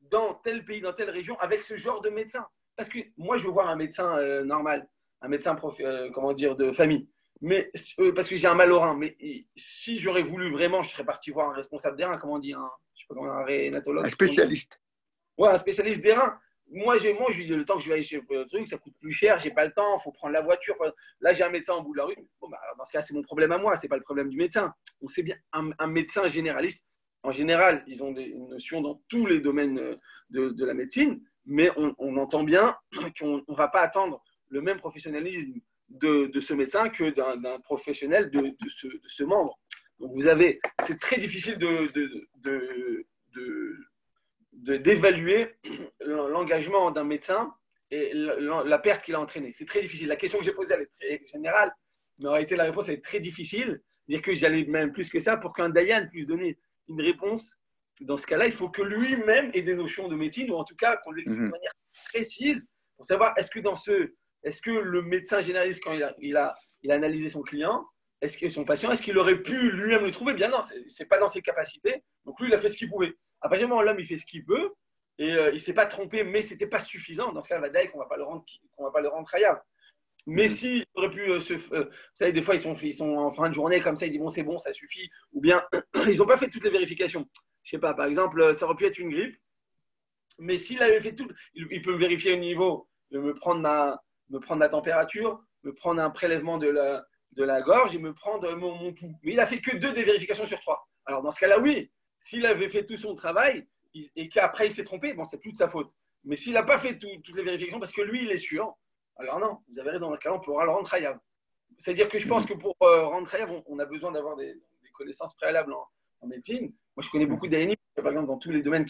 dans tel pays, dans telle région, avec ce genre de médecin. Parce que moi, je veux voir un médecin normal, un médecin de famille. Mais, parce que j'ai un mal au rein. Mais si j'aurais voulu vraiment, je serais parti voir un responsable des reins, comment on dit, je sais pas comment, un rénatologue. Un spécialiste. Ouais, un spécialiste des reins. Moi, je lui dis, le temps que je vais aller chez le truc, ça coûte plus cher, j'ai pas le temps, il faut prendre la voiture. Là, j'ai un médecin au bout de la rue. Bon, dans ce cas, c'est mon problème à moi, c'est pas le problème du médecin. On sait bien, un médecin généraliste, en général, ils ont une notion dans tous les domaines de la médecine, mais on entend bien qu'on ne va pas attendre le même professionnalisme de ce médecin que d'un professionnel de ce membre. Donc, c'est très difficile d'évaluer l'engagement d'un médecin et la perte qu'il a entraînée. C'est très difficile. La question que j'ai posée, elle est très générale, mais en réalité, la réponse est très difficile. Dire que j'allais même plus que ça, pour qu'un Dayan puisse donner une réponse, dans ce cas-là, il faut que lui-même ait des notions de médecine, ou en tout cas qu'on lui explique de manière précise pour savoir est-ce que le médecin généraliste, quand il a analysé son client, son patient, est-ce qu'il aurait pu lui-même le trouver? Bien non, c'est pas dans ses capacités. Donc lui, il a fait ce qu'il pouvait. À partir du moment où l'homme il fait ce qu'il peut, et il s'est pas trompé, mais c'était pas suffisant. Dans ce cas, on va pas le rendre khayab. Mais s'il aurait pu vous savez, des fois ils sont en fin de journée comme ça, ils disent bon c'est bon, ça suffit, ou bien ils n'ont pas fait toutes les vérifications. Je sais pas, par exemple, ça aurait pu être une grippe, mais s'il avait fait tout, il peut me vérifier au niveau, me prendre ma température, me prendre un prélèvement de la gorge et me prendre mon pouls. Mais il a fait que 2 des vérifications sur 3. Alors dans ce cas-là, oui, s'il avait fait tout son travail et qu'après il s'est trompé, bon c'est plus de sa faute. Mais s'il n'a pas fait toutes les vérifications parce que lui il est sûr, alors non, vous avez raison, dans ce cas-là, on pourra le rendre khayab. C'est-à-dire que je pense que pour rendre khayab, on a besoin d'avoir des connaissances préalables en médecine. Moi, je connais beaucoup d'ANI, par exemple, dans tous les domaines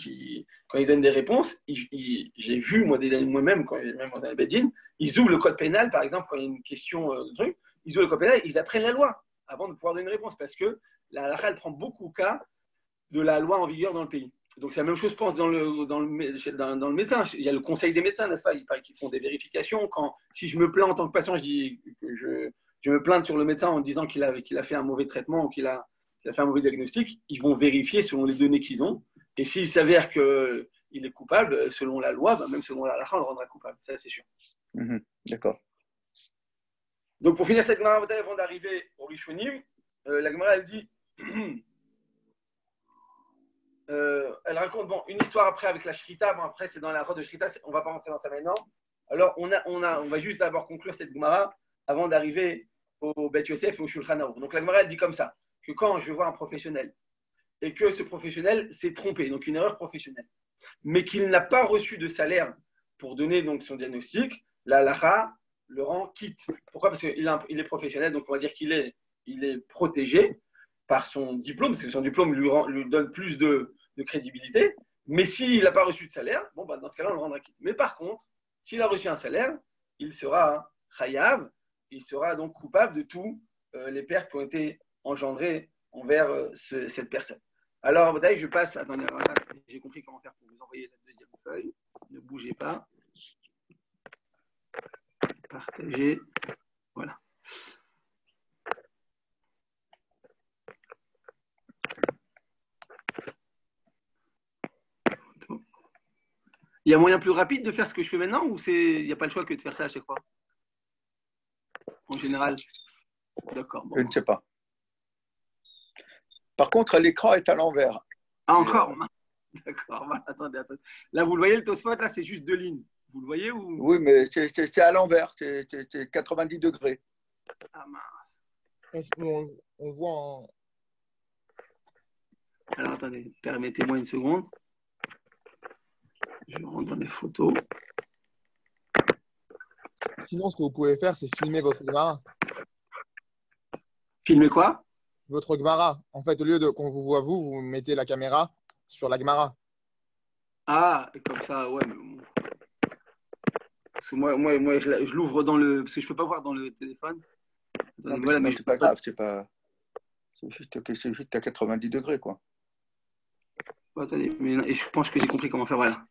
quand ils donnent des réponses, j'ai vu moi-même, même dans les Bedin, ils ouvrent le code pénal, par exemple, quand il y a une question de truc, ils ouvrent le code pénal, ils apprennent la loi avant de pouvoir donner une réponse, parce que la halakha, elle prend beaucoup de cas de la loi en vigueur dans le pays. Donc c'est la même chose, je pense, dans le médecin. Il y a le conseil des médecins, n'est-ce pas? Il paraît qu'ils font des vérifications. Si je me plains en tant que patient, je dis que je me plains sur le médecin en disant qu'il a fait un mauvais traitement ou qu'il a fait un mauvais diagnostic. Ils vont vérifier selon les données qu'ils ont. Et s'il s'avère qu'il est coupable, selon la loi, même selon la halakha, on le rendra coupable. Ça, c'est sûr. D'accord. Donc pour finir cette Gemara, avant d'arriver au Rishonim, la Gemara, elle dit... elle raconte une histoire après avec la Shrita. Bon, après, c'est dans la robe de Shrita, on ne va pas rentrer dans ça maintenant. Alors, on va juste d'abord conclure cette Gemara avant d'arriver au Bet Yosef et au Shulchan Aruch. Donc, la Gemara, elle dit comme ça, que quand je vois un professionnel et que ce professionnel s'est trompé, donc une erreur professionnelle, mais qu'il n'a pas reçu de salaire pour donner donc son diagnostic, la halakha le rend quitte. Pourquoi? Parce qu'il est professionnel, donc on va dire qu'il est protégé par son diplôme, parce que son diplôme lui donne plus de crédibilité. Mais s'il n'a pas reçu de salaire, dans ce cas-là, on le rendra quitte. Mais par contre, s'il a reçu un salaire, il sera chayav, il sera donc coupable de tous les pertes qui ont été engendrées envers cette personne. Alors, je passe. Attendez, j'ai compris comment faire pour vous envoyer la deuxième feuille. Ne bougez pas. Partagez. Voilà. Il y a moyen plus rapide de faire ce que je fais maintenant ou il n'y a pas le choix que de faire ça à chaque fois? En général. D'accord. Je ne sais pas. Par contre, l'écran est à l'envers. Ah, encore? D'accord. Voilà, attendez. Là, vous le voyez, le Tosfot, là, c'est juste 2 lignes. Vous le voyez ou... Oui, mais c'est à l'envers. C'est 90 degrés. Ah, mince. On voit en... Alors, attendez. Permettez-moi une seconde. Je rentre dans les photos. Sinon, ce que vous pouvez faire, c'est filmer votre Gemara. Filmer quoi? Votre Gemara. En fait, au lieu de qu'on vous voit vous mettez la caméra sur la Gemara. Ah, comme ça, ouais. Mais bon. Parce que moi je l'ouvre dans le... Parce que je ne peux pas voir dans le téléphone. Non, mais c'est pas grave. C'est juste à 90 degrés, quoi. Attendez, mais je pense que j'ai compris comment faire. Voilà.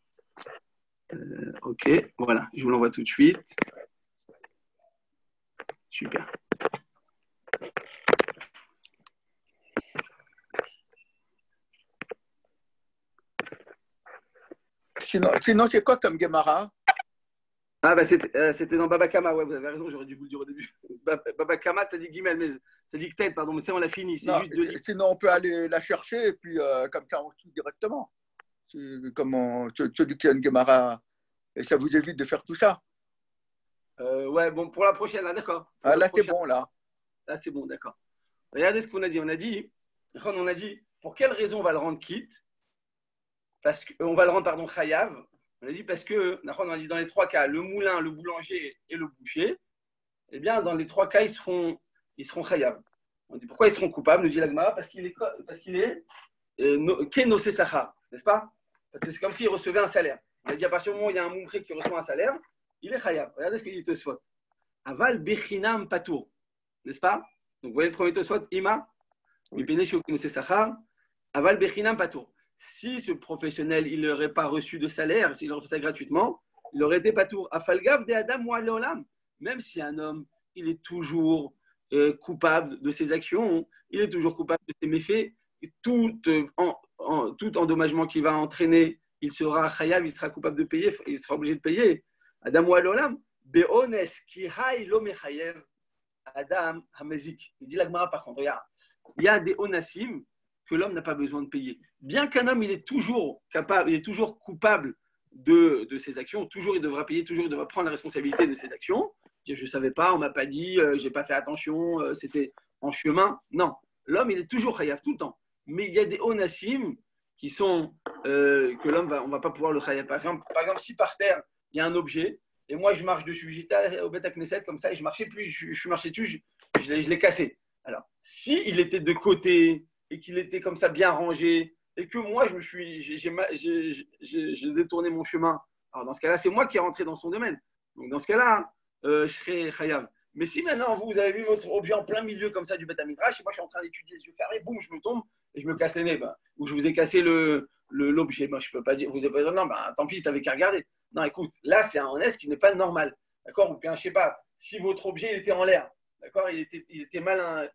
Ok, voilà. Je vous l'envoie tout de suite. Super. Sinon c'est quoi comme Gemara? Ah, c'était dans Baba Kama, ouais, vous avez raison, j'aurais dû vous le dire au début. Baba Kama, ça dit Gimel, mais ça dit tête, pardon, mais ça on l'a fini. Sinon on peut aller la chercher et puis comme ça on suit directement. Celui qui a une Gemara, et ça vous évite de faire tout ça. Ouais, bon, pour la prochaine, là, d'accord. Là c'est bon, là. Là c'est bon, d'accord. Regardez ce qu'on a dit. On a dit, pour quelle raison on va le rendre quitte? Parce qu'on va le rendre, pardon, chayav. On a dit parce que, on a dit dans les 3 cas, le moulin, le boulanger et le boucher, eh bien, dans les 3 cas, ils seront chayav. On dit pourquoi ils seront coupables, nous dit l'Agmara, parce qu'il est kenosé sachar, n'est-ce pas? Parce que c'est comme s'il recevait un salaire. On a dit à partir du moment où il y a un moumri qui reçoit un salaire, il est chayav. Regardez ce que dit Tosfot. Aval bechinam patour, n'est-ce pas? Donc vous voyez le premier Tosfot, Ima, Mipeneshu kenosé sachar, aval bechinam patour. Si ce professionnel il n'aurait pas reçu de salaire, s'il aurait fait ça gratuitement, il aurait été patour. Afalgav de Adam ou Aleolam. Même si un homme, il est toujours coupable de ses actions, il est toujours coupable de ses méfaits, tout endommagement qu'il va entraîner, il sera chayav, il sera coupable de payer, il sera obligé de payer. Adam ou Aleolam. Be'ones ki hay lo mechayev Adam hamezik. Il dit la Gemara par contre, regarde, il y a des onassim que l'homme n'a pas besoin de payer. Bien qu'un homme, il est toujours coupable de ses actions, toujours il devra payer, toujours il devra prendre la responsabilité de ses actions. Je ne savais pas, on ne m'a pas dit, je n'ai pas fait attention, c'était en chemin. Non, l'homme, il est toujours chayav tout le temps. Mais il y a des onassim qui sont que l'homme, on ne va pas pouvoir le chayav. Par exemple, si par terre, il y a un objet, et moi je marche dessus, j'étais au Beth Knesset comme ça, et je marchais, puis je suis marché dessus, je l'ai cassé. Alors, s'il était de côté, et qu'il était comme ça bien rangé, et que moi, j'ai détourné mon chemin. Alors, dans ce cas-là, c'est moi qui ai rentré dans son domaine. Donc, dans ce cas-là, je serai chayav. Mais si maintenant vous avez vu votre objet en plein milieu comme ça du Beth Midrash, et moi je suis en train d'étudier les yeux fermés, boum, je me tombe et je me casse les nez, ou je vous ai cassé l'objet, je peux pas dire, vous avez pas dit non, tant pis, tu n'avais qu'à regarder. Non, écoute, là c'est un honnête qui n'est pas normal, d'accord? Ou bien je sais pas, si votre objet il était en l'air, d'accord, il était mal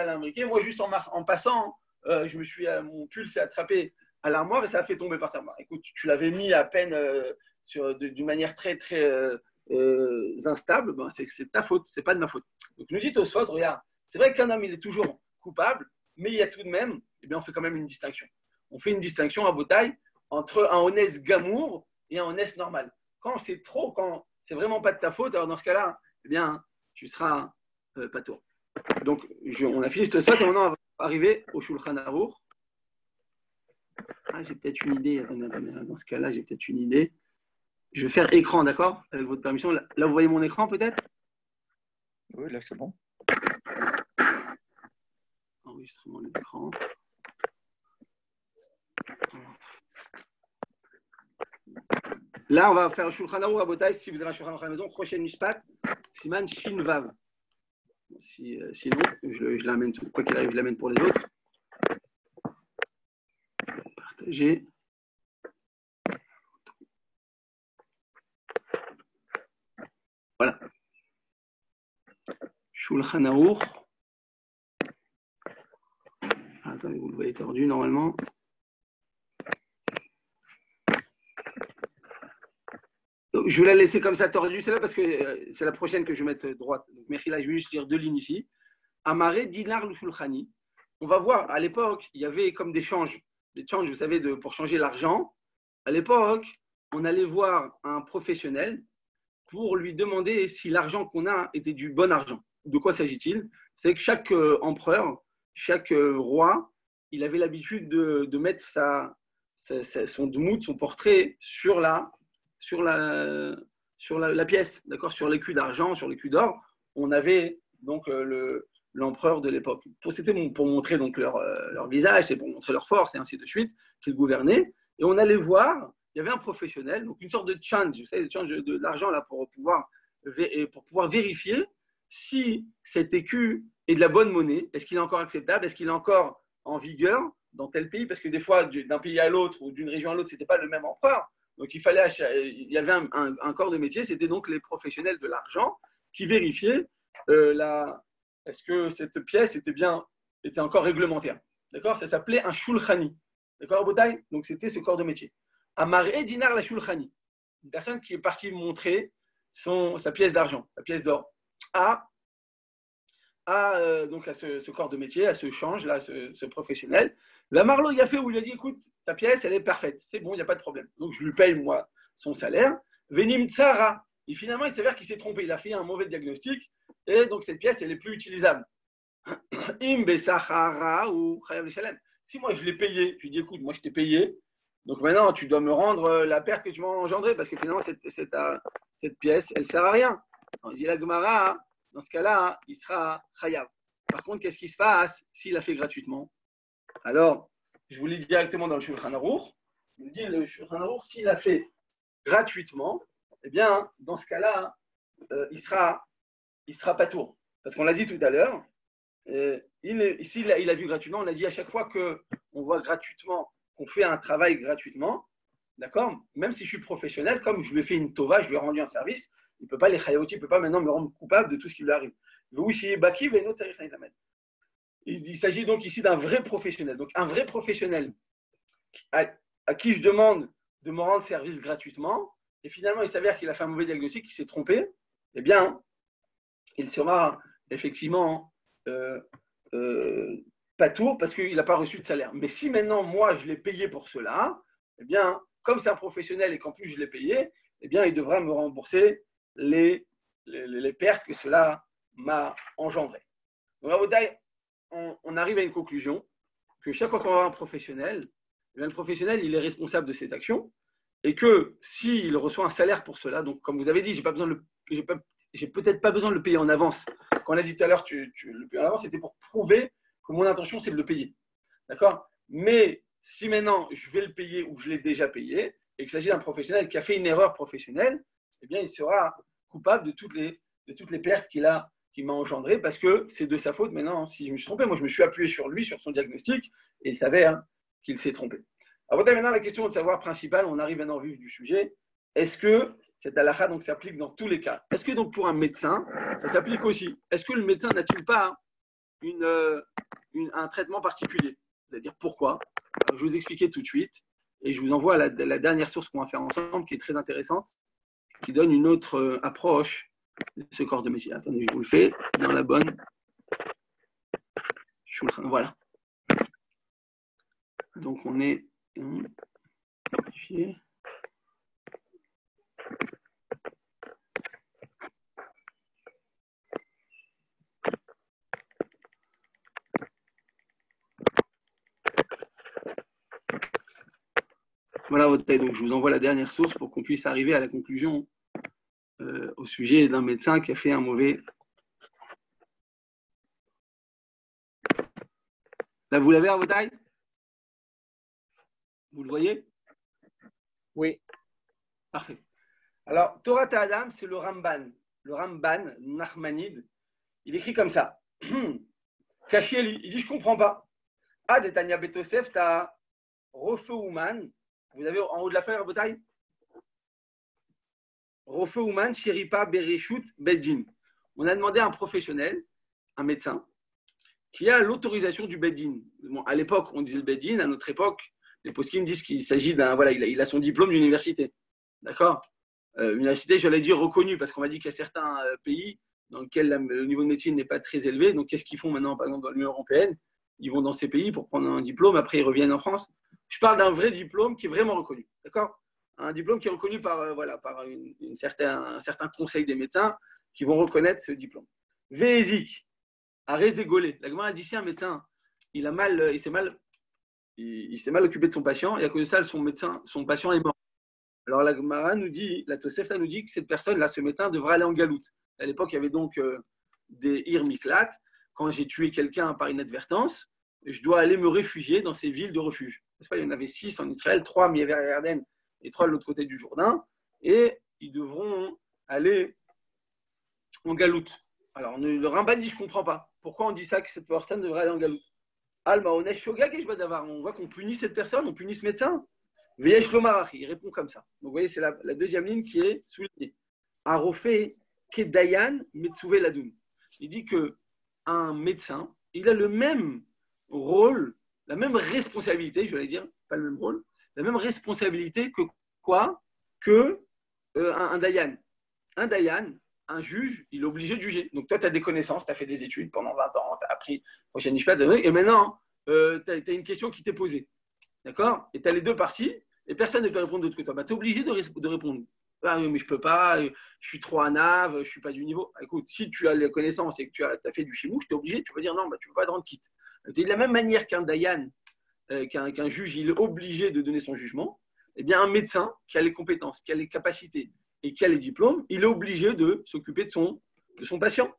imbriqué. Moi juste en passant, mon pull s'est attrapé à l'armoire et ça a fait tomber par terre. Écoute, tu l'avais mis à peine d'une manière très très instable, c'est ta faute, c'est pas de ma faute. Donc nous dit Tosfot, regarde, c'est vrai qu'un homme il est toujours coupable, mais il y a tout de même, on fait quand même une distinction. On fait une distinction à Botaï entre un honnête gamour et un honnête normal. Quand c'est trop, quand c'est vraiment pas de ta faute, alors dans ce cas-là, tu seras pas tour. Donc on a fini ce Tosfot et maintenant on va arriver au Shulchan Aruch. J'ai peut-être une idée. Attendez, dans ce cas-là, j'ai peut-être une idée. Je vais faire écran, d'accord? Avec votre permission. Là, vous voyez mon écran, peut-être? Oui, là, c'est bon. Enregistrement de l'écran. Là, on va faire un Shulchan Aruch Rabotai. Si vous avez un Shulchan Aruch à la maison, prochaine Mishpat, Siman Shin Vav. Sinon, je l'amène, quoi qu'il arrive, je l'amène pour les autres. Partager. Voilà. Shulchan Aruch. Attendez, vous le voyez tordu normalement. Donc, je vais la laisser comme ça tordue, c'est là parce que c'est la prochaine que je vais mettre droite. Donc, Mechila, je vais juste dire deux lignes ici. Amaré, Dinar, le Shulchani. On va voir, à l'époque, il y avait comme des changes, vous savez, pour changer l'argent. À l'époque, on allait voir un professionnel pour lui demander si l'argent qu'on a était du bon argent. De quoi s'agit-il? C'est que chaque empereur, chaque roi, il avait l'habitude de mettre son dmout, son portrait sur la pièce, d'accord, sur l'écu d'argent, sur l'écu d'or. On avait donc l'empereur de l'époque. C'était pour montrer donc leur visage, c'est pour montrer leur force et ainsi de suite, qu'ils gouvernaient. Et on allait voir, il y avait un professionnel, donc une sorte de change, vous savez, le change de l'argent là pour pouvoir vérifier si cet écu est de la bonne monnaie, est-ce qu'il est encore acceptable, est-ce qu'il est encore en vigueur dans tel pays, parce que des fois, d'un pays à l'autre ou d'une région à l'autre, ce n'était pas le même empereur. Donc il y avait un corps de métier, c'était donc les professionnels de l'argent qui vérifiaient est-ce que cette pièce était encore réglementaire. D'accord? Ça s'appelait un shulchani. D'accord, Botaï? Donc c'était ce corps de métier. Amaré dinar la shulchani. Une personne qui est partie montrer sa pièce d'argent, sa pièce d'or, donc à ce corps de métier, à ce change-là, ce professionnel. La Marlo, il a fait où il a dit, écoute, ta pièce, elle est parfaite, c'est bon, il n'y a pas de problème. Donc je lui paye, moi, son salaire. Venim tsara. Et finalement, il s'avère qu'il s'est trompé, il a fait un mauvais diagnostic, et donc cette pièce, elle n'est plus utilisable. Imbe sahara ou chayav lishalem. Si moi je l'ai payé, je lui dis, écoute, moi je t'ai payé, donc maintenant tu dois me rendre la perte que tu m'as engendrée, parce que finalement, cette pièce, elle ne sert à rien. On dit la Gemara, dans ce cas-là, il sera chayav. Par contre, qu'est-ce qui se passe s'il a fait gratuitement? Alors, je vous lis directement dans le Shulchan Aruch. Je vous dis, le Shulchan Aruch, s'il a fait gratuitement, eh bien, dans ce cas-là, il sera pas tour. Parce qu'on l'a dit tout à l'heure, ici, il a vu gratuitement, on a dit à chaque fois qu'on voit gratuitement, qu'on fait un travail gratuitement, d'accord? Même si je suis professionnel, comme je lui ai fait une tova, je lui ai rendu un service, il ne peut pas, les chayoti, il ne peut pas maintenant me rendre coupable de tout ce qui lui arrive. Il s'agit donc ici d'un vrai professionnel. Donc un vrai professionnel à qui je demande de me rendre service gratuitement, et finalement il s'avère qu'il a fait un mauvais diagnostic, qu'il s'est trompé, eh bien, il sera effectivement pas tour parce qu'il n'a pas reçu de salaire. Mais si maintenant moi je l'ai payé pour cela, eh bien, comme c'est un professionnel et qu'en plus je l'ai payé, eh bien, il devra me rembourser les pertes que cela m'a engendré. Donc, on arrive à une conclusion que chaque fois qu'on va avoir un professionnel, le professionnel, il est responsable de ses actions et que s'il reçoit un salaire pour cela, donc comme vous avez dit, j'ai peut-être pas besoin de le payer en avance. Quand on l'a dit tout à l'heure, le payer en avance, c'était pour prouver que mon intention, c'est de le payer. D'accord? Mais si maintenant je vais le payer ou je l'ai déjà payé et qu'il s'agit d'un professionnel qui a fait une erreur professionnelle, eh bien, il sera coupable de toutes les de toutes les pertes qu'il m'a engendrées, parce que c'est de sa faute maintenant. Si je me suis trompé, moi je me suis appuyé sur lui, sur son diagnostic, et il savait qu'il s'est trompé. Alors maintenant, la question de savoir principale, on arrive maintenant au vif du sujet. Est-ce que cette halakha donc s'applique dans tous les cas? Est-ce que donc pour un médecin, ça s'applique aussi? Est-ce que le médecin n'a-t-il pas un traitement particulier? C'est-à-dire pourquoi? Alors, je vais vous expliquer tout de suite, et je vous envoie la dernière source qu'on va faire ensemble, qui est très intéressante, qui donne une autre approche de ce corps de métier. Attendez, je vous le fais dans la bonne. Voilà. Donc on est vérifié. Voilà votre taille. Donc je vous envoie la dernière source pour qu'on puisse arriver à la conclusion au sujet d'un médecin qui a fait un mauvais. Là, vous l'avez à votre taille? Vous le voyez? Oui. Parfait. Alors, Torah Ta'adam, c'est le Ramban. Le Ramban, Nachmanide, il écrit comme ça. Kachieli, il dit, je ne comprends pas. Ah, Detania Betosef, tu as Rofeuman. Vous avez en haut de la feuille à votre taille? Rofeuman, Sheripa, Bereshut, Beddin. On a demandé à un professionnel, un médecin, qui a l'autorisation du Beddin. Bon, à l'époque, on disait le Beddin. À notre époque, les poskim disent qu'il s'agit d'un. Voilà, il a son diplôme d'université. D'accord? Université, je l'ai dit, reconnue, parce qu'on m'a dit qu'il y a certains pays dans lesquels le niveau de médecine n'est pas très élevé. Donc, qu'est-ce qu'ils font maintenant, par exemple, dans l'Union européenne? Ils vont dans ces pays pour prendre un diplôme, après ils reviennent en France. Je parle d'un vrai diplôme qui est vraiment reconnu. D'accord? Un diplôme qui est reconnu par un certain conseil des médecins qui vont reconnaître ce diplôme. Vézik, Arès dégolé. La Gemara dit si un médecin, il s'est mal occupé de son patient et à cause de ça, son patient est mort. Alors la Gemara nous dit, la Tosefta nous dit que cette personne-là, ce médecin, devra aller en galoute. À l'époque, il y avait donc des irmiklat. Quand j'ai tué quelqu'un par inadvertance, je dois aller me réfugier dans ces villes de refuge. N'est-ce pas? Il y en avait 6 en Israël, 3 Miéver et Yarden et 3 de l'autre côté du Jourdain. Et ils devront aller en galoute. Alors le Ramban dit, je ne comprends pas. Pourquoi on dit ça, que cette personne devrait aller en galoute? Alma onesh shogag et jbadavar. On voit qu'on punit cette personne, on punit ce médecin. Veyesh lomarach. Il répond comme ça. Donc vous voyez, c'est la deuxième ligne qui est soulignée. Arofé kedayan metsuve ladun. Il dit qu'un médecin, il a le même rôle, la même responsabilité, je vais dire, pas le même rôle, la même responsabilité que quoi? Que un dayan. Un dayan, un juge, il est obligé de juger. Donc toi, tu as des connaissances, tu as fait des études pendant 20 ans, tu as appris prochaine Ishpat, et maintenant, tu as une question qui t'est posée. D'accord? Et tu as les deux parties, et personne ne peut répondre d'autre que toi. Bah, tu es obligé de répondre. Ah oui, mais je ne peux pas, je suis trop anave, je ne suis pas du niveau. Écoute, si tu as les connaissances et que tu as fait du chimouche, tu es obligé, tu peux dire non, bah, tu ne peux pas te rendre quitte. De la même manière qu'un dayan, qu'un juge, il est obligé de donner son jugement, eh bien un médecin qui a les compétences, qui a les capacités et qui a les diplômes, il est obligé de s'occuper de son patient.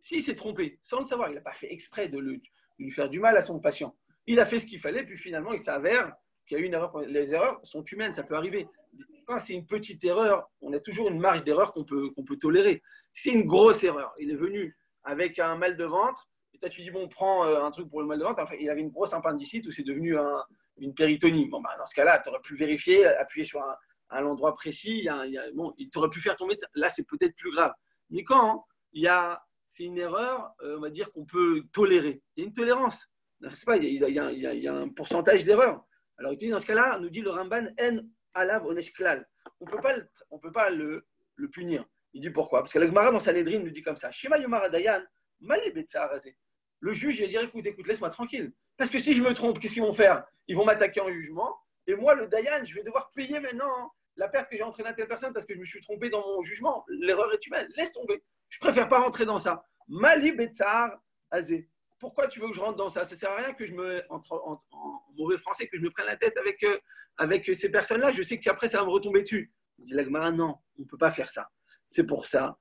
S'il s'est trompé, sans le savoir, il n'a pas fait exprès de lui faire du mal à son patient. Il a fait ce qu'il fallait, puis finalement, il s'avère qu'il y a eu une erreur. Les erreurs sont humaines, ça peut arriver. Quand c'est une petite erreur, on a toujours une marge d'erreur qu'on peut tolérer. Si c'est une grosse erreur, il est venu avec un mal de ventre, et toi tu dis, bon, prends un truc pour le mal de ventre, enfin, il avait une grosse appendicite ou c'est devenu une péritonie. Bon, bah, dans ce cas-là, tu aurais pu vérifier, appuyer sur un endroit précis, tu aurais pu faire ton médecin. Là, c'est peut-être plus grave. Mais quand c'est une erreur, on va dire qu'on peut tolérer. Il y a une tolérance. Pas, il y a un pourcentage d'erreur. Alors, il dit, dans ce cas-là, nous dit le Ramban, en alav onesh klal. On ne peut pas le punir. Il dit pourquoi? Parce que la Gemara dans Sanhedrin nous dit comme ça. Shema yomar dayan, mali betsa arasé. Le juge, il va dire écoute, laisse-moi tranquille. Parce que si je me trompe, qu'est-ce qu'ils vont faire? Ils vont m'attaquer en jugement. Et moi, le dayan, je vais devoir payer maintenant la perte que j'ai entraînée à telle personne parce que je me suis trompé dans mon jugement. L'erreur est humaine. Laisse tomber. Je préfère pas rentrer dans ça. Mali betsa arasé. Pourquoi tu veux que je rentre dans ça? Ça ne sert à rien que je en mauvais français, que je me prenne la tête avec ces personnes-là. Je sais qu'après, ça va me retomber dessus. Il dit la Gemara, non, on ne peut pas faire ça. C'est pour cela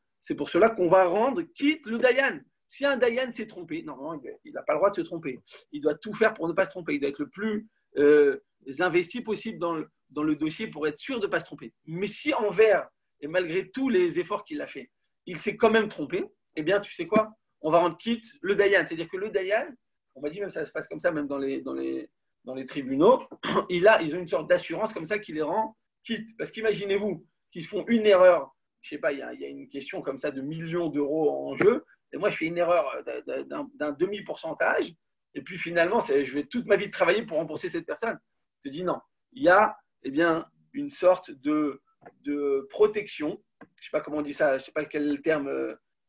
qu'on va rendre quitte le dayan. Si un dayan s'est trompé, normalement, il n'a pas le droit de se tromper. Il doit tout faire pour ne pas se tromper. Il doit être le plus investi possible dans le dossier pour être sûr de ne pas se tromper. Mais si envers, et malgré tous les efforts qu'il a fait, il s'est quand même trompé, eh bien, tu sais quoi? On va rendre quitte le Dayan. C'est-à-dire que le Dayan, on m'a dit même ça se passe comme ça, même dans les tribunaux, ils ont une sorte d'assurance comme ça qui les rend quitte. Parce qu'imaginez-vous qu'ils font une erreur, je ne sais pas, il y a une question comme ça de millions d'euros en jeu, et moi je fais une erreur d'un demi-pourcentage, et puis finalement, je vais toute ma vie travailler pour rembourser cette personne. Je te dis non. Il y a une sorte de protection, je ne sais pas comment on dit ça, je ne sais pas quel est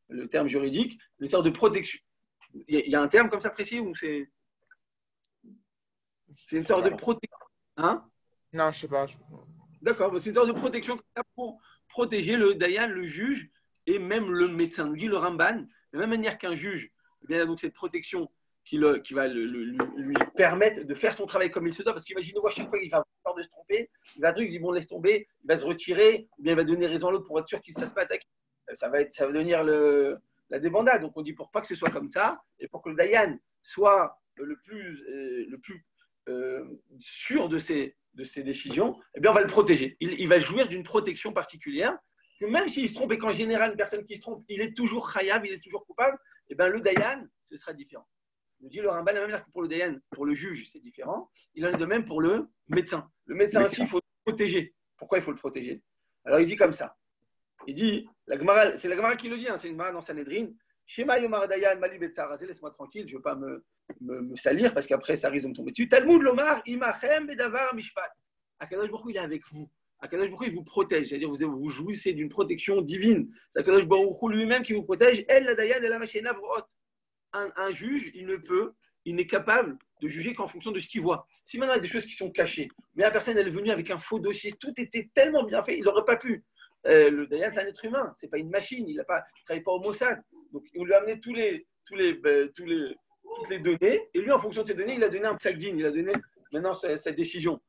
le terme juridique, une sorte de protection. Il y a un terme comme ça précis ou c'est une sorte de protection, hein? Non, je sais pas. D'accord, c'est une sorte de protection pour protéger le Dayan, le juge et même le médecin. Nous dit le Ramban, de la même manière qu'un juge, eh bien, donc cette protection qui va lui permettre de faire son travail comme il se doit. Parce qu'imaginez-vous, à chaque fois qu'il va avoir peur de se tromper, il va dire, bon, laisse tomber, il va se retirer, ou bien il va donner raison à l'autre pour être sûr qu'il ne se fasse pas attaquer. Ça va devenir la débandade. Donc on dit pour pas que ce soit comme ça, et pour que le Dayan soit le plus sûr de ses décisions, eh bien on va le protéger. Il va jouir d'une protection particulière, que même s'il se trompe, et qu'en général, une personne qui se trompe, il est toujours khayab, il est toujours coupable, eh bien le Dayan, ce sera différent. Nous dit le Ramban, de la même manière que pour le Dayan, pour le juge, c'est différent. Il en est de même pour le médecin. Le médecin aussi, il faut le protéger. Pourquoi il faut le protéger? Alors il dit comme ça. Il dit, c'est la Gemara qui le dit, c'est une Gemara dans Sanhedrin. Shema Yomar Dayan, Mali Betsarazé, laisse-moi tranquille, je ne veux pas me salir parce qu'après ça risque de me tomber dessus. Talmud Lomar, Imachem Bedavar Mishpat. Akadosh Baruch Hu, il est avec vous. Akadosh Baruch Hu, il vous protège, c'est-à-dire vous jouissez d'une protection divine. C'est Akadosh Baruch Hu lui-même qui vous protège. El la Dayan, El Amashena Vrot. Un juge, il n'est capable de juger qu'en fonction de ce qu'il voit. Si maintenant il y a des choses qui sont cachées, mais la personne elle est venue avec un faux dossier, tout était tellement bien fait, il n'aurait pas pu. Le Dayan, c'est un être humain, c'est pas une machine, il ne travaille pas au Mossad. Donc, il lui a amené toutes les données, et lui, en fonction de ces données, il a donné un psagdin, il a donné maintenant sa décision.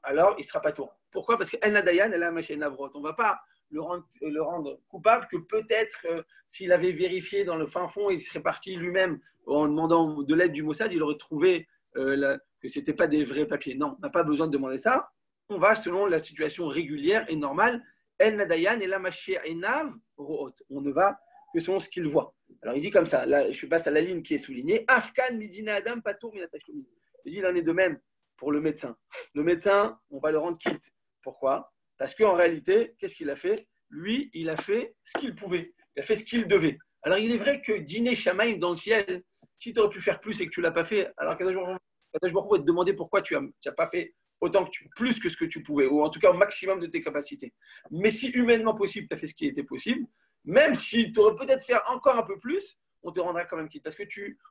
Alors, il ne sera pas tour. Pourquoi? Parce qu'El Dayan, elle a un machine Navrot. On ne va pas le rendre coupable que peut-être, s'il avait vérifié dans le fin fond, il serait parti lui-même en demandant de l'aide du Mossad, il aurait trouvé que ce n'était pas des vrais papiers. Non, on n'a pas besoin de demander ça. On va selon la situation régulière et normale. El Nadayan et la Machir et Nav Root. On ne va que selon ce qu'il voit. Alors il dit comme ça, là je passe à la ligne qui est soulignée. Afkan Midina Adam Patour Minatashloumi. Il dit il en est de même pour le médecin. Le médecin, on va le rendre quitte. Pourquoi? Parce qu'en réalité, qu'est-ce qu'il a fait? Lui, il a fait ce qu'il pouvait. Il a fait ce qu'il devait. Alors il est vrai que dîner Shamaïm dans le ciel, si tu aurais pu faire plus et que tu ne l'as pas fait, alors Kadosh Baruch Hu va te demander pourquoi tu n'as pas fait autant plus que ce que tu pouvais, ou en tout cas au maximum de tes capacités. Mais si humainement possible, tu as fait ce qui était possible, même si tu aurais peut-être fait encore un peu plus, on te rendra quand même quitte. Parce que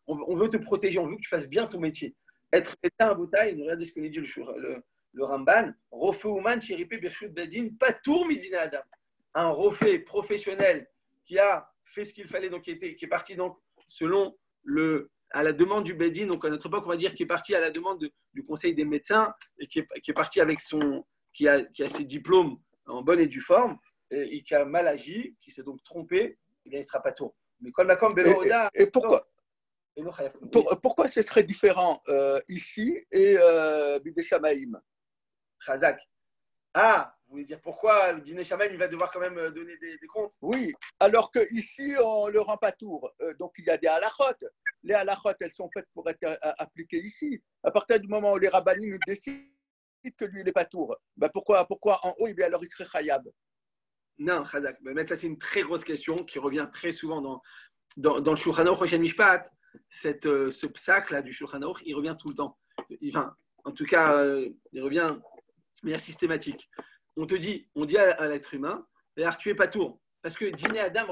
on veut te protéger, on veut que tu fasses bien ton métier. Être médecin à Boutaï, regardez ce que dit le Ramban, Rofeuman, Chéripé, Birchut, Bedin, Patour, Midina Adam. Un refait professionnel qui a fait ce qu'il fallait, donc qui est parti donc selon à la demande du Bedin, donc à notre époque, on va dire qui est parti à la demande du Conseil des médecins et qui est parti avec qui a ses diplômes en bonne et due forme et qui a mal agi, qui s'est donc trompé, eh bien, il ne sera pas tour. Mais comme et pourquoi ce serait différent ici et Bidé Shamaïm? Chazak. Ah, vous voulez dire pourquoi le dîner Shamaïm, il va devoir quand même donner des comptes? Oui, alors qu'ici, on ne le rend pas tour. Donc, il y a des halachot. Les halachot, elles sont faites pour être appliquées ici. À partir du moment où les rabbanim décident que lui, il n'est pas tour, pourquoi en haut, alors il serait khayab? Non, Chazak. Mais ça, c'est une très grosse question qui revient très souvent dans le Shulchan Aruch Rosh Mishpat. Ce psaque-là du Shulchan Aruch, il revient tout le temps. Enfin, en tout cas, il revient de manière systématique. On dit à l'être humain, tu n'es pas tour. Parce que dîner Adam,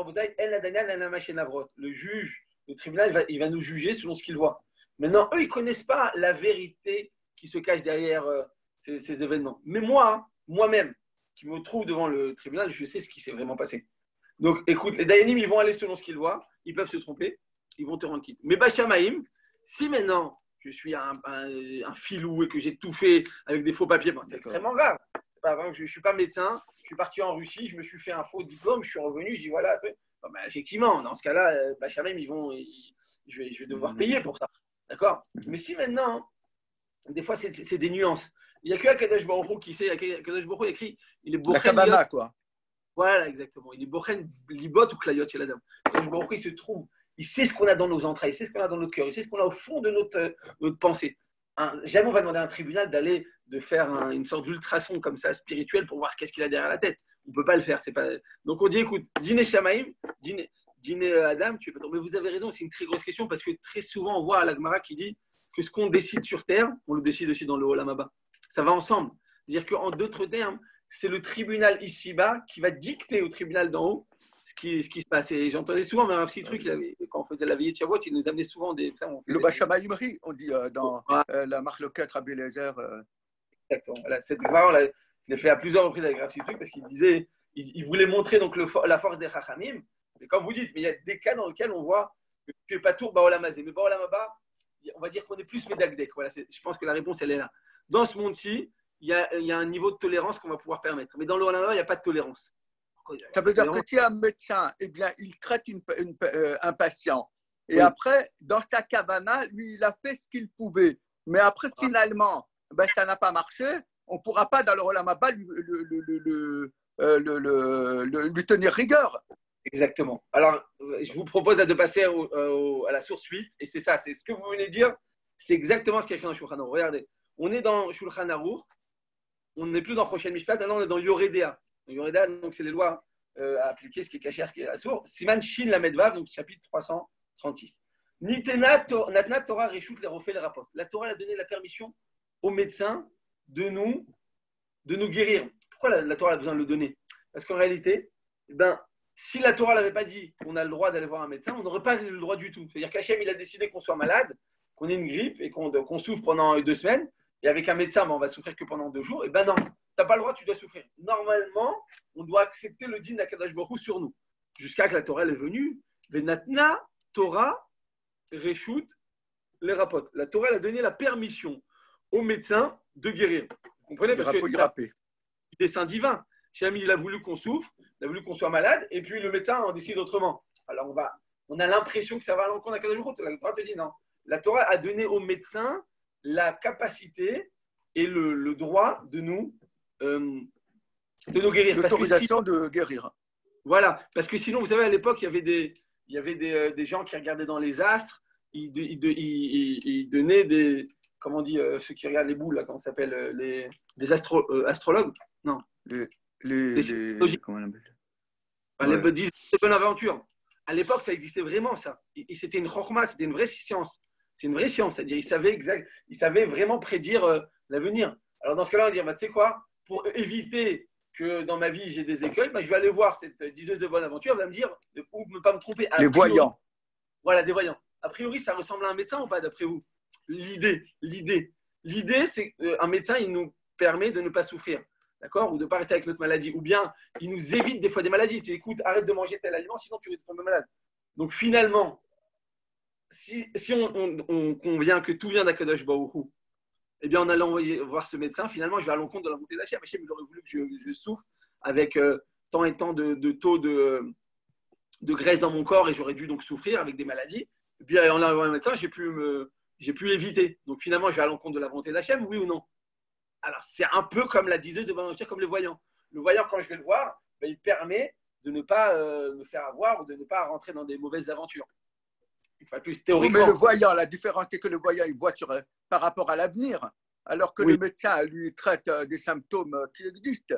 le juge, le tribunal, il va nous juger selon ce qu'il voit. Maintenant, eux, ils ne connaissent pas la vérité qui se cache derrière ces événements. Mais moi-même, qui me trouve devant le tribunal, je sais ce qui s'est vraiment passé. Donc, écoute, les Dayanim, ils vont aller selon ce qu'ils voient, ils peuvent se tromper, ils vont te rendre quitte. Mais Bachamaïm, si maintenant je suis un filou et que j'ai tout fait avec des faux papiers, c'est extrêmement grave. Je ne suis pas médecin, je suis parti en Russie, je me suis fait un faux diplôme, je suis revenu, je dis voilà. Effectivement, dans ce cas-là, Bachamaïm, je vais devoir payer pour ça. D'accord? Mais si maintenant, des fois, c'est des nuances. Il n'y a que Akadosh Baruch Hu qui sait. Akadosh Baruch Hu écrit, il est La Bochen cabana, Liot. quoi. Voilà, exactement. Il est Bochen Libot ou Klayot chez la dame. Akadosh Baruch Hu, il se trouve, il sait ce qu'on a dans nos entrailles, il sait ce qu'on a dans notre cœur, il sait ce qu'on a au fond de notre pensée. Jamais on va demander à un tribunal de faire une sorte d'ultrason comme ça spirituel pour voir qu'est-ce qu'il a derrière la tête. On ne peut pas le faire. C'est pas... Donc on dit, écoute, dîner Shamaïm, dîner Adam, tu peux pas. Mais vous avez raison, c'est une très grosse question parce que très souvent on voit à la Gemara qui dit que ce qu'on décide sur terre, on le décide aussi dans le Olam Haba. Ça va ensemble. C'est-à-dire qu'en d'autres termes, c'est le tribunal ici-bas qui va dicter au tribunal d'en haut ce qui se passe. Et j'entendais souvent, mais un petit truc, quand on faisait la veillée de Shavuot, il nous amenait souvent des. Le Bachamaïmri, on dit dans la Marloquette Rabbi Eliezer. Exactement. Voilà, cette Gemara, je l'ai fait à plusieurs reprises avec Rav Truc parce qu'il disait, il voulait montrer donc la force des Chachamim. Mais comme vous dites, mais il y a des cas dans lesquels on voit que tu n'es pas tour Baolam Hazé. Mais Baolam Haba, on va dire qu'on est plus Médagdek. Voilà, je pense que la réponse, elle est là. Dans ce monde-ci, il y a un niveau de tolérance qu'on va pouvoir permettre. Mais dans le Olam Haba, il n'y a pas de tolérance. Ça veut dire que si un médecin, eh bien, il traite un patient. Et oui. Après, dans sa cabana, lui, il a fait ce qu'il pouvait. Mais après, finalement, ben, ça n'a pas marché. On ne pourra pas, dans le Olam Haba, lui tenir rigueur. Exactement. Alors, je vous propose de passer à la source 8. Et c'est ça, c'est ce que vous venez de dire. C'est exactement ce qu'il y a écrit dans Shulchan Aruch. Regardez, on est dans Shulchan Aruch. On n'est plus dans Choshen Mishpat. Maintenant, on est dans Yoredea. Yoredea, donc c'est les lois à appliquer, ce qui est caché, ce qui est à sourd. Siman Shin Lamed Vav, donc chapitre 336. Nitena Natna Torah Reshut les refait les rapports. La Torah a donné la permission aux médecins de nous guérir. Pourquoi la Torah a besoin de le donner? Parce qu'en réalité, si la Torah n'avait pas dit qu'on a le droit d'aller voir un médecin, on n'aurait pas le droit du tout. C'est-à-dire qu'Hachem, il a décidé qu'on soit malade, qu'on ait une grippe et qu'on souffre pendant 2 semaines. Et avec un médecin, on va souffrir que pendant 2 jours. Et non, tu n'as pas le droit, tu dois souffrir. Normalement, on doit accepter le din d'Akadosh Baruch Hu sur nous. Jusqu'à que la Torah est venue. Venatna Torah Reshut les rapports. La Torah a donné la permission aux médecins de guérir. Vous comprenez? Parce que c'est un dessein divin. Hachem, il a voulu qu'on souffre, il a voulu qu'on soit malade, et puis le médecin en décide autrement. Alors on a l'impression que ça va à l'encontre d'Akadosh Baruch Hu. La Torah te dit non. La Torah a donné aux médecins la capacité et le droit de nous guérir. L'autorisation de guérir. Voilà, parce que sinon, vous savez, à l'époque, il y avait des gens qui regardaient dans les astres, ils donnaient des, comment on dit, ceux qui regardent les boules, là, comment ça s'appelle, des astrologues? Non. Comment on appelle? Les dizaines de bonnes aventures. À l'époque, ça existait vraiment, ça. Et c'était une chorma, c'était une vraie science. C'est une vraie science, c'est-à-dire ils savaient vraiment prédire l'avenir. Alors dans ce cas-là, on va dire, tu sais quoi, pour éviter que dans ma vie j'ai des écueils, je vais aller voir cette diseuse de bonne aventure, elle va me dire, ou ne pas me tromper. Les voyants. Voilà, des voyants. A priori, ça ressemble à un médecin ou pas, d'après vous? L'idée, c'est qu'un médecin, il nous permet de ne pas souffrir, d'accord? Ou de ne pas rester avec notre maladie. Ou bien, il nous évite des fois des maladies. Tu écoutes, arrête de manger tel aliment, sinon tu risques de tomber malade. Donc finalement, si on convient que tout vient d'Akadosh Baruch Hu, eh bien, en allant voir ce médecin, finalement, je vais à l'encontre de la volonté d'Hachem. Hachem, il aurait voulu que je souffre avec tant et tant de taux de graisse dans mon corps et j'aurais dû donc souffrir avec des maladies. Et puis, en allant voir un médecin, j'ai pu éviter. Donc, finalement, je vais à l'encontre de la volonté d'Hachem, oui ou non? Alors, c'est un peu comme la diseuse de bonne aventure, comme le voyant. Le voyant, quand je vais le voir, il permet de ne pas me faire avoir ou de ne pas rentrer dans des mauvaises aventures. Enfin, plus théoriquement. Mais le voyant, la différence, c'est que le voyant, il voit par rapport à l'avenir, alors que le médecin, lui, traite des symptômes qui existent.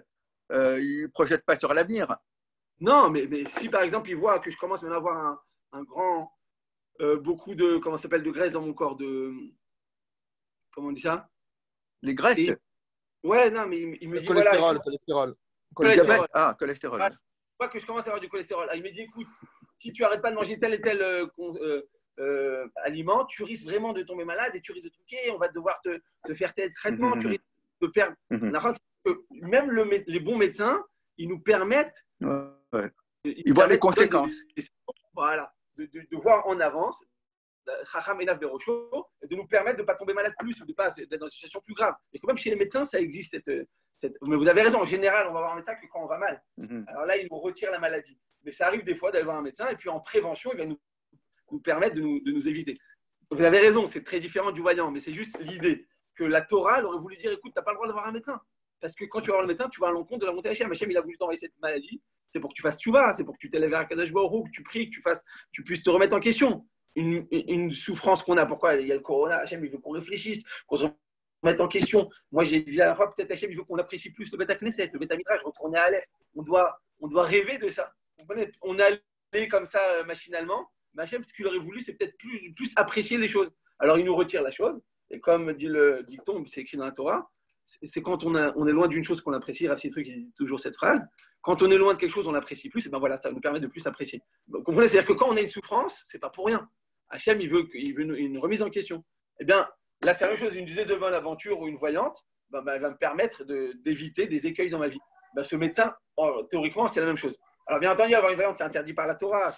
Il ne projette pas sur l'avenir. Non, mais si par exemple, il voit que je commence maintenant à avoir un grand, beaucoup de, comment ça s'appelle, de graisse dans mon corps, comment on dit ça? Les graisses? Ouais, non, mais il me dit, cholestérol, voilà. Cholestérol. Ah, cholestérol. Voilà. Je vois que je commence à avoir du cholestérol. Alors, il me dit, écoute, si tu n'arrêtes pas de manger tel et tel aliment, tu risques vraiment de tomber malade et tu risques de truquer, on va devoir te faire tel traitement, tu risques de perdre. Même les bons médecins, ils nous permettent. Ils voient les conséquences. Voilà, de voir en avance, de nous permettre de ne pas tomber malade plus, ou de ne pas être dans une situation plus grave. Et quand même chez les médecins, ça existe. Mais vous avez raison, en général, on va voir un médecin que quand on va mal. Alors là, il nous retire la maladie. Mais ça arrive des fois d'aller voir un médecin et puis en prévention, il va nous permettre de nous éviter. Vous avez raison, c'est très différent du voyant, mais c'est juste l'idée. que la Torah elle aurait voulu dire écoute, tu n'as pas le droit d'avoir un médecin. Parce que quand tu vas voir le médecin, tu vas à l'encontre de la volonté d'Hachem. Hachem, il a voulu t'envoyer cette maladie. C'est pour que tu fasses tchouva, c'est pour que tu t'élèves vers Kadosh Baruch Hu, que tu pries, que tu puisses te remettre en question. Une souffrance qu'on a, pourquoi il y a le corona, Hachem, il veut qu'on réfléchisse, qu'on se remette en question. Moi, j'ai dit à la fois, peut-être Hachem, il veut qu'on apprécie plus le Beth Knesset, le Beth Midrash, retourner à Aleph. On doit rêver de ça. On est allé comme ça machinalement. Mais Hachem, ce qu'il aurait voulu, c'est peut-être plus apprécier les choses. Alors, il nous retire la chose. Et comme dit le dicton, c'est écrit dans la Torah, c'est quand on est loin d'une chose qu'on apprécie. Rav Citruc, il dit toujours cette phrase. Quand on est loin de quelque chose, on l'apprécie plus. Et ben voilà, ça nous permet de plus apprécier. Vous comprenez? C'est-à-dire que quand on a une souffrance, c'est pas pour rien. Hachem, il veut une remise en question. Eh bien, là, c'est la même chose. Une disait devant l'aventure ou une voyante, elle va me permettre d'éviter des écueils dans ma vie. Ce médecin, théoriquement, c'est la même chose. Alors, bien entendu, avoir une voyante, c'est interdit par la Torah.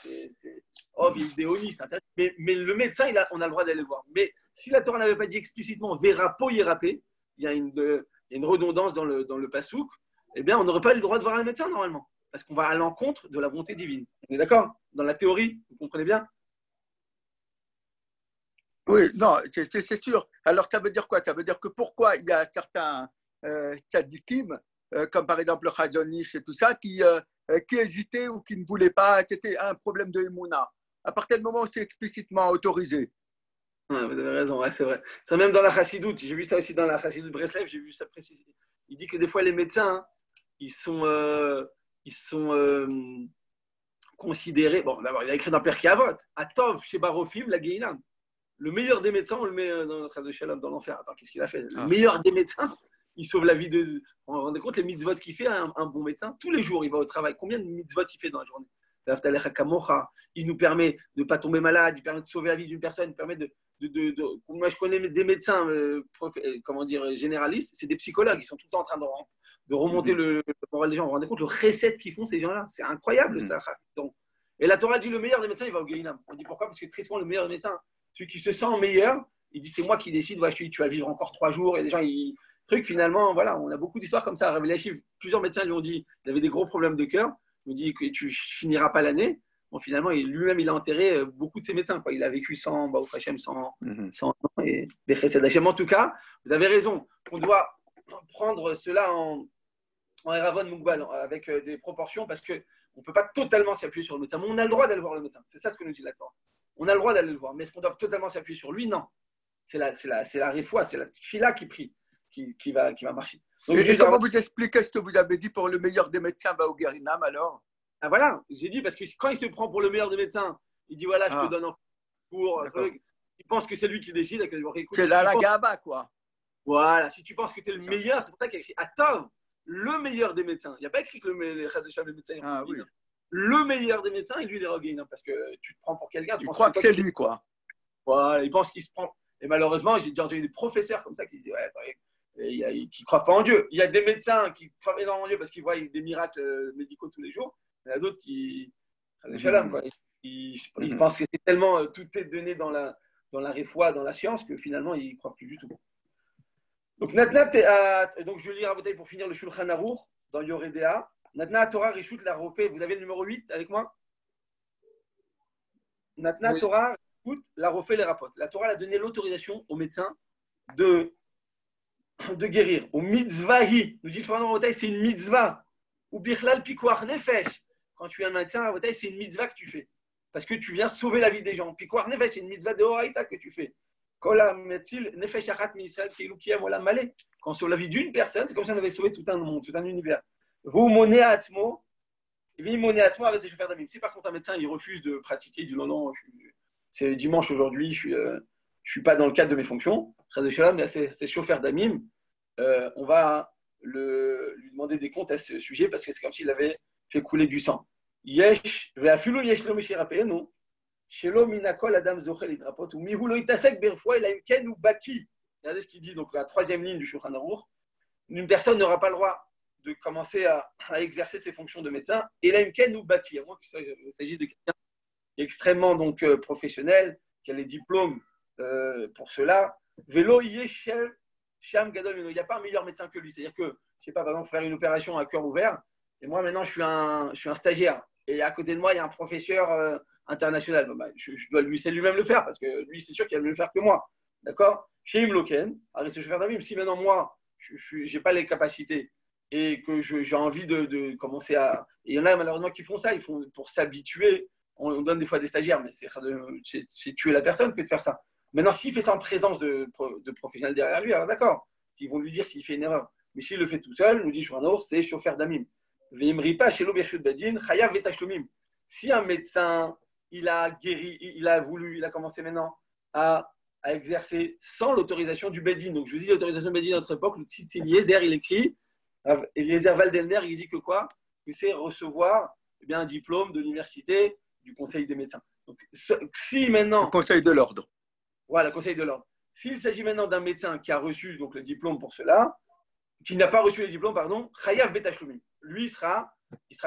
Vidéoniste, c'est interdit. Mais le médecin, on a le droit d'aller le voir. Mais si la Torah n'avait pas dit explicitement Vera po yérapé, il y a une redondance dans le pasouk, eh bien, on n'aurait pas eu le droit de voir un médecin normalement. Parce qu'on va à l'encontre de la volonté divine. On est d'accord? Dans la théorie, vous comprenez bien? Oui, non, c'est sûr. Alors, ça veut dire quoi? Ça veut dire que pourquoi il y a certains tzadikim, comme par exemple le Chazon Ish et tout ça, qui hésitaient ou qui ne voulaient pas, c'était un problème de Emouna. À partir du moment où c'est explicitement autorisé. Ouais, vous avez raison, ouais, c'est vrai. C'est même dans la Chassidoute. J'ai vu ça aussi dans la Chassidoute Breslev, j'ai vu ça précisé. Il dit que des fois, les médecins, hein, ils sont considérés. Bon, d'abord, il a écrit dans Perkei Avot, Atov chez Barofim, la Gehinam. Le meilleur des médecins, on le met dans notre de Shalom, dans l'enfer. Attends, qu'est-ce qu'il a fait? Le meilleur des médecins, il sauve la vie de. On vous rendez compte les mitzvot qu'il fait, un bon médecin? Tous les jours, il va au travail. Combien de mitzvot il fait dans la journée? Il nous permet de ne pas tomber malade, il permet de sauver la vie d'une personne, il permet moi, je connais des médecins, généralistes, c'est des psychologues, ils sont tout le temps en train de remonter le moral des gens. Vous vous rendez compte le recette qu'ils font, ces gens-là? C'est incroyable, ça. Donc, et la Torah dit le meilleur des médecins, il va au Gehinam. On dit pourquoi? Parce que très souvent, le meilleur des médecins, celui qui se sent meilleur, il dit c'est moi qui décide, tu vas vivre encore 3 jours. Et des gens, finalement, voilà, on a beaucoup d'histoires comme ça. Plusieurs médecins lui ont dit il avait des gros problèmes de cœur. Il me dit que tu finiras pas l'année. Bon, finalement, lui-même, il a enterré beaucoup de ses médecins. Quoi. Il a vécu 100 ans et Bechesed Hachem. En tout cas, vous avez raison. On doit prendre cela en Eravon Mougbal, avec des proportions, parce qu'on ne peut pas totalement s'appuyer sur le médecin. Mais on a le droit d'aller voir le médecin. C'est ça ce que nous dit la Torah. On a le droit d'aller le voir. Mais est-ce qu'on doit totalement s'appuyer sur lui? Non. C'est la réfoua, c'est la fila qui prie, qui va marcher. Donc, et comment vous expliquez ce que vous avez dit pour le meilleur des médecins va au Gehinam alors? Ah voilà, j'ai dit parce que quand il se prend pour le meilleur des médecins, il dit voilà, je te donne un cours, un truc. Il pense que c'est lui qui décide. C'est la Gaba, quoi. Voilà, si tu penses que tu es le meilleur, c'est pour ça qu'il y a écrit Atov, le meilleur des médecins. Il n'y a pas écrit que les Chazéchal des médecins. Ah, oui. Le meilleur des médecins, et lui, il est Rogain, parce que tu te prends pour quelqu'un. Tu crois que c'est lui, quoi. Voilà, il pense qu'il se prend. Et malheureusement, j'ai déjà entendu des professeurs comme ça qui disent qui ne croient pas en Dieu. Il y a des médecins qui croient énormément en Dieu parce qu'ils voient des miracles médicaux tous les jours. Il y en a d'autres qui. Ils pensent que c'est tellement. Tout est donné dans la réfoua, dans la science, que finalement, ils ne croient plus du tout. Donc, donc je vais lire à bouteille pour finir le Shulchan Aruch dans Yoredea. Natna Torah Rishut la Ropé. Vous avez le numéro 8 avec moi? Natna Torah Rishut la Ropé les rapports. La Torah a donné l'autorisation aux médecins de guérir. Au mitzvahi. Nous dit le Shulchan Aruch, c'est une mitzvah. Ou bichlal pikuach nefesh. Quand tu es un médecin, c'est une mitzvah que tu fais. Parce que tu viens sauver la vie des gens. Pikuach nefesh, c'est une mitzvah de horaïta que tu fais. Quand on sauve la vie d'une personne, c'est comme si on avait sauvé tout un monde, tout un univers. Vous monnaie à Atmo, arrêtez de faire d'amim. Si par contre un médecin il refuse de pratiquer, il dit non, c'est dimanche aujourd'hui, je suis pas dans le cadre de mes fonctions, c'est chauffeur d'amim, on va lui demander des comptes à ce sujet parce que c'est comme s'il avait fait couler du sang. Yesh, non. Shelo minakol adam zochel idrapot ou mihulo itasek berfoua il a une ken ou baki. Regardez ce qu'il dit, donc la troisième ligne du Shulchan Aruch. Une personne n'aura pas le droit de commencer à exercer ses fonctions de médecin. Et il a une ken ou baki, à moins qu'il s'agisse de quelqu'un qui est extrêmement donc, professionnel, qui a les diplômes pour cela. Velo yeshel sham gadol. Il n'y a pas un meilleur médecin que lui. C'est-à-dire que, je sais pas, par exemple, faire une opération à cœur ouvert. Et moi maintenant, je suis un stagiaire. Et à côté de moi, il y a un professeur international. Je dois lui laisser lui-même le faire parce que lui, c'est sûr qu'il va mieux le faire que moi. D'accord? Chez Imloken, arrête ce chauffeur d'ami, si maintenant moi, je n'ai pas les capacités et que j'ai envie de commencer à. Et il y en a malheureusement qui font ça, ils font pour s'habituer. On donne des fois des stagiaires, mais c'est tuer la personne que de faire ça. Maintenant, s'il fait ça en présence de professionnels derrière lui, alors d'accord, ils vont lui dire s'il fait une erreur. Mais s'il le fait tout seul, nous dit Shouchan, c'est chauffeur d'amim. Veimripa chez l'Oberchut Bedin, Chayav Vetashtomim. Si un médecin, il a guéri, il a commencé maintenant à exercer sans l'autorisation du Bedin. Donc, je vous dis l'autorisation du Bedin à notre époque, le Tzitz Eliezer, il écrit, Eliezer Waldenberg, il dit que quoi? Que c'est recevoir un diplôme de l'université, du conseil des médecins. Donc, si maintenant. Le conseil de l'ordre. Voilà, le conseil de l'ordre. S'il s'agit maintenant d'un médecin qui a reçu donc, le diplôme pour cela, qui n'a pas reçu le diplôme, pardon, Chayav Betashloumi. Lui, il sera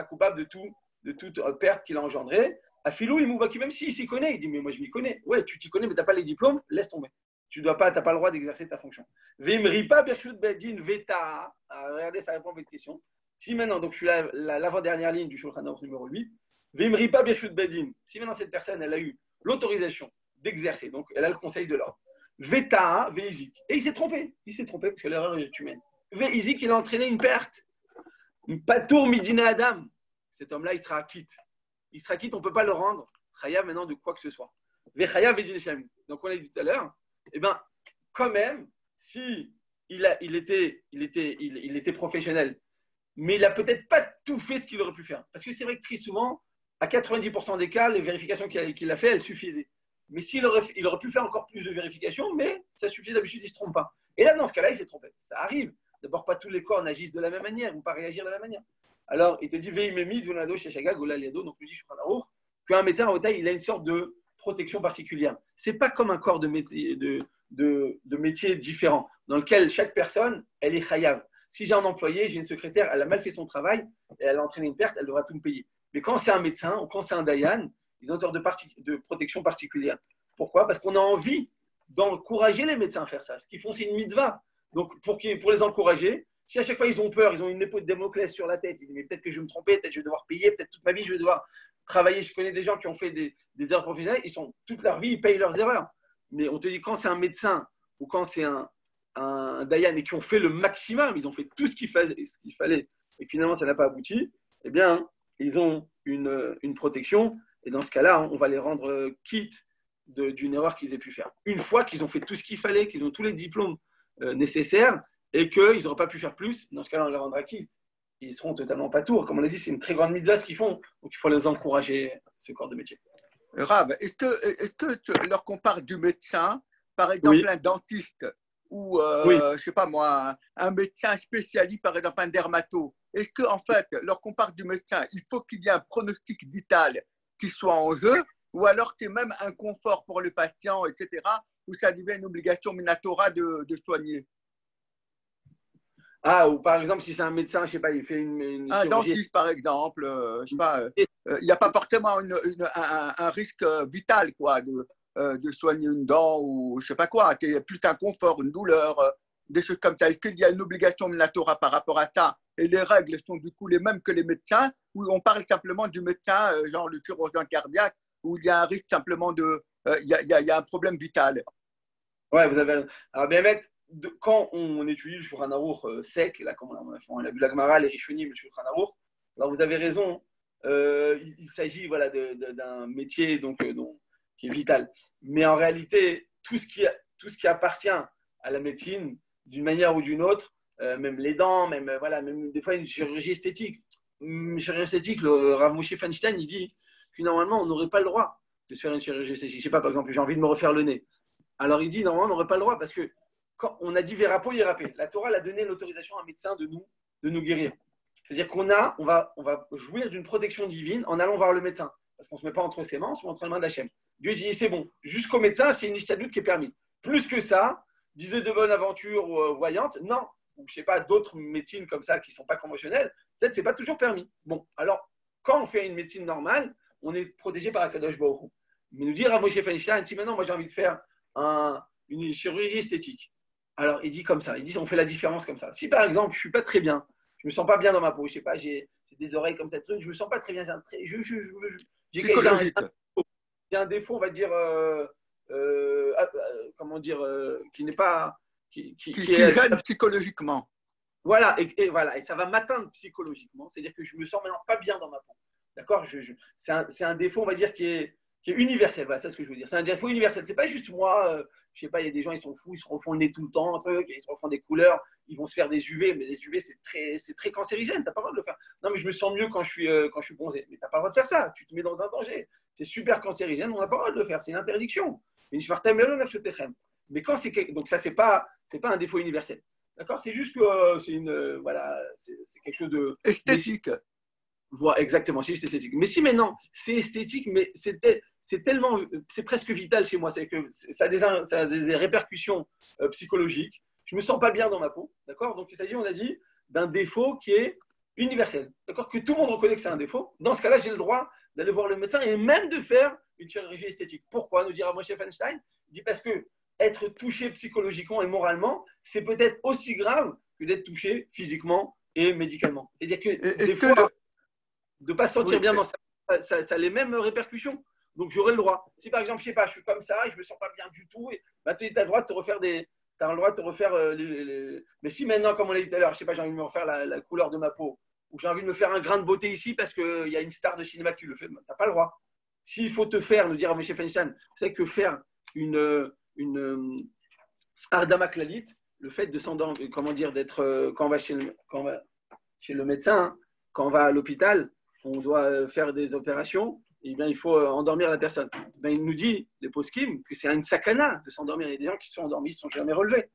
coupable de toute perte qu'il a engendrée. Afilou, il m'ouvre même s'il s'y connaît. Il dit, mais moi, je m'y connais. Ouais, tu t'y connais, mais tu n'as pas les diplômes, laisse tomber. Tu n'as pas le droit d'exercer ta fonction. Vimripa Bershut Bedin Veta. Regardez, ça répond à votre question. Si maintenant, donc je suis l'avant-dernière ligne du Shulchan Aruch numéro 8, Vimripa Bershut Bedin. Si maintenant cette personne, elle a eu l'autorisation d'exercer, donc elle a le conseil de l'ordre. Veta, Veizik. Et il s'est trompé parce que l'erreur est humaine. Veizik, il a entraîné une perte. Une patour midina Adam. Cet homme-là, il sera quitte. Il sera quitte, on ne peut pas le rendre. Chayav maintenant de quoi que ce soit. Vechayav Vedin Shamim. Donc on l'a dit tout à l'heure, eh bien, quand même, si il était professionnel, mais il n'a peut-être pas tout fait ce qu'il aurait pu faire. Parce que c'est vrai que très souvent, à 90% des cas, les vérifications qu'il a fait, elles suffisaient. Mais il aurait pu faire encore plus de vérifications, mais ça suffit d'habitude, il ne se trompe pas. Et là, dans ce cas-là, il s'est trompé. Ça arrive. D'abord, pas tous les corps n'agissent de la même manière ou pas réagir de la même manière. Alors, il te dit, Veimemi, Dvonado, Sheshaga, Gola, Liado, donc il dit, Shulchan Aruch, qu'un médecin, au taille, il a une sorte de protection particulière. Ce n'est pas comme un corps de métier différent, dans lequel chaque personne, elle est chayav. Si j'ai un employé, j'ai une secrétaire, elle a mal fait son travail, et elle a entraîné une perte, elle devra tout me payer. Mais quand c'est un médecin ou quand c'est un dayan, ils ont une sorte de protection particulière. Pourquoi? Parce qu'on a envie d'encourager les médecins à faire ça. Ce qu'ils font, c'est une mitzvah. Donc, pour les encourager, si à chaque fois ils ont peur, ils ont une épée de Damoclès sur la tête, ils disent mais peut-être que je vais me tromper, peut-être que je vais devoir payer, peut-être toute ma vie je vais devoir travailler. Je connais des gens qui ont fait des erreurs professionnelles, toute leur vie, ils payent leurs erreurs. Mais on te dit quand c'est un médecin ou quand c'est un dayan et qui ont fait le maximum, ils ont fait tout ce qu'il fallait et finalement ça n'a pas abouti, eh bien, ils ont une protection et dans ce cas-là, on va les rendre quittes d'une erreur qu'ils aient pu faire. Une fois qu'ils ont fait tout ce qu'il fallait, qu'ils ont tous les diplômes nécessaires et qu'ils n'auraient pas pu faire plus, dans ce cas-là, on les rendra quittes. Ils seront totalement pas tours. Comme on l'a dit, c'est une très grande mitzvah ce qu'ils font, donc il faut les encourager, ce corps de métier. Rav, est-ce que lorsqu'on parle du médecin, par exemple Oui. un dentiste ou, Oui. je sais pas moi, un médecin spécialiste, par exemple un dermato, est-ce qu'en fait, lorsqu'on parle du médecin, il faut qu'il y ait un pronostic vital qui soit en jeu, ou alors c'est même un confort pour le patient, etc., ou ça devient une obligation minatora de soigner? Ah, ou par exemple, si c'est un médecin, je sais pas, il fait une Un chirurgie. dentiste, par exemple, je sais pas, il n'y a pas forcément un risque vital, quoi, de soigner une dent ou je sais pas quoi, qu'il y ait plus un confort, une douleur, des choses comme ça. Est-ce qu'il y a une obligation de la Torah par rapport à ça? Et les règles sont du coup les mêmes que les médecins, ou on parle simplement du médecin, genre le chirurgien cardiaque, où il y a un risque simplement il y a un problème vital. Ouais, vous avez. Alors, bien, mec, quand on étudie le Shulchan Aruch sec, là, comme on a vu la Gemara, les Rishonim, le Shulchan Aruch, alors vous avez raison, il s'agit voilà, d'un métier qui est vital. Mais en réalité, tout ce qui appartient à la médecine, d'une manière ou d'une autre, même les dents, même des fois une chirurgie esthétique. Une chirurgie esthétique, le Rav Moshe Feinstein, il dit que normalement, on n'aurait pas le droit de se faire une chirurgie esthétique. Je ne sais pas, par exemple, j'ai envie de me refaire le nez. Alors il dit, normalement, on n'aurait pas le droit parce que quand on a dit Vérapo, Yérapé, la Torah a donné l'autorisation à un médecin de nous guérir. C'est-à-dire on va jouir d'une protection divine en allant voir le médecin. Parce qu'on ne se met pas entre ses mains, on se met entre les mains d'Hachem. Dieu dit, c'est bon, jusqu'au médecin, c'est une ishtadout qui est permise. Plus que ça, disait de bonne aventure voyante, non. Ou je ne sais pas, d'autres médecines comme ça qui ne sont pas conventionnelles, peut-être ce n'est pas toujours permis. Bon, alors, quand on fait une médecine normale, on est protégé par Akadosh Baruch Hu. Mais nous dire à Moshe Feinstein, si maintenant, moi j'ai envie de faire une chirurgie esthétique. Alors, il dit comme ça, on fait la différence comme ça. Si par exemple, je ne suis pas très bien, je ne me sens pas bien dans ma peau, je ne sais pas, j'ai des oreilles comme ça, je ne me sens pas très bien, j'ai un défaut, on va dire, comment dire, qui n'est pas, qui gêne psychologiquement. Voilà, voilà, et ça va m'atteindre psychologiquement, c'est-à-dire que je me sens maintenant pas bien dans ma peau. D'accord. C'est un défaut, on va dire, qui est universel. Voilà, c'est ce que je veux dire. C'est un défaut universel. C'est pas juste moi. Je sais pas, il y a des gens, ils sont fous, ils se refont le nez tout le temps, ils se refont des couleurs, ils vont se faire des UV, mais les UV, c'est très cancérigène. T'as pas le droit de le faire. Non, mais je me sens mieux quand je suis bronzé. Mais t'as pas le droit de faire ça. Tu te mets dans un danger. C'est super cancérigène. On n'a pas le droit de le faire. C'est une interdiction. Mais quand donc ça, c'est pas un défaut universel. D'accord. C'est juste que voilà, c'est quelque chose de esthétique. Voilà, exactement, c'est juste esthétique. Mais si maintenant c'est esthétique, mais c'est presque vital chez moi, c'est que ça a des répercussions psychologiques. Je me sens pas bien dans ma peau, d'accord. Donc il s'agit, on a dit, d'un défaut qui est universel, d'accord, que tout le monde reconnaît que c'est un défaut. Dans ce cas-là, j'ai le droit d'aller voir le médecin et même de faire une chirurgie esthétique. Pourquoi, nous dira Moshe Feinstein? Il dit parce que être touché psychologiquement et moralement, c'est peut-être aussi grave que d'être touché physiquement et médicalement. C'est-à-dire que des fois, de ne pas se sentir bien dans ça a les mêmes répercussions. Donc, j'aurai le droit. Si par exemple, je sais pas, je suis comme ça et je ne me sens pas bien du tout, tu as le droit de te refaire Mais si maintenant, comme on l'a dit tout à l'heure, je sais pas, j'ai envie de me refaire la couleur de ma peau, ou j'ai envie de me faire un grain de beauté ici parce qu'il y a une star de cinéma qui le fait, tu n'as pas le droit. S'il faut te faire, nous dire à M. Feinstein, c'est que faire une Ardama Klalit, le fait de s'endormir, comment dire, d'être, quand on va chez le médecin, quand on va à l'hôpital, on doit faire des opérations, et bien il faut endormir la personne. Ben, il nous dit, les poskim, que c'est une sakana de s'endormir. Il y a des gens qui sont endormis, ils ne sont jamais relevés.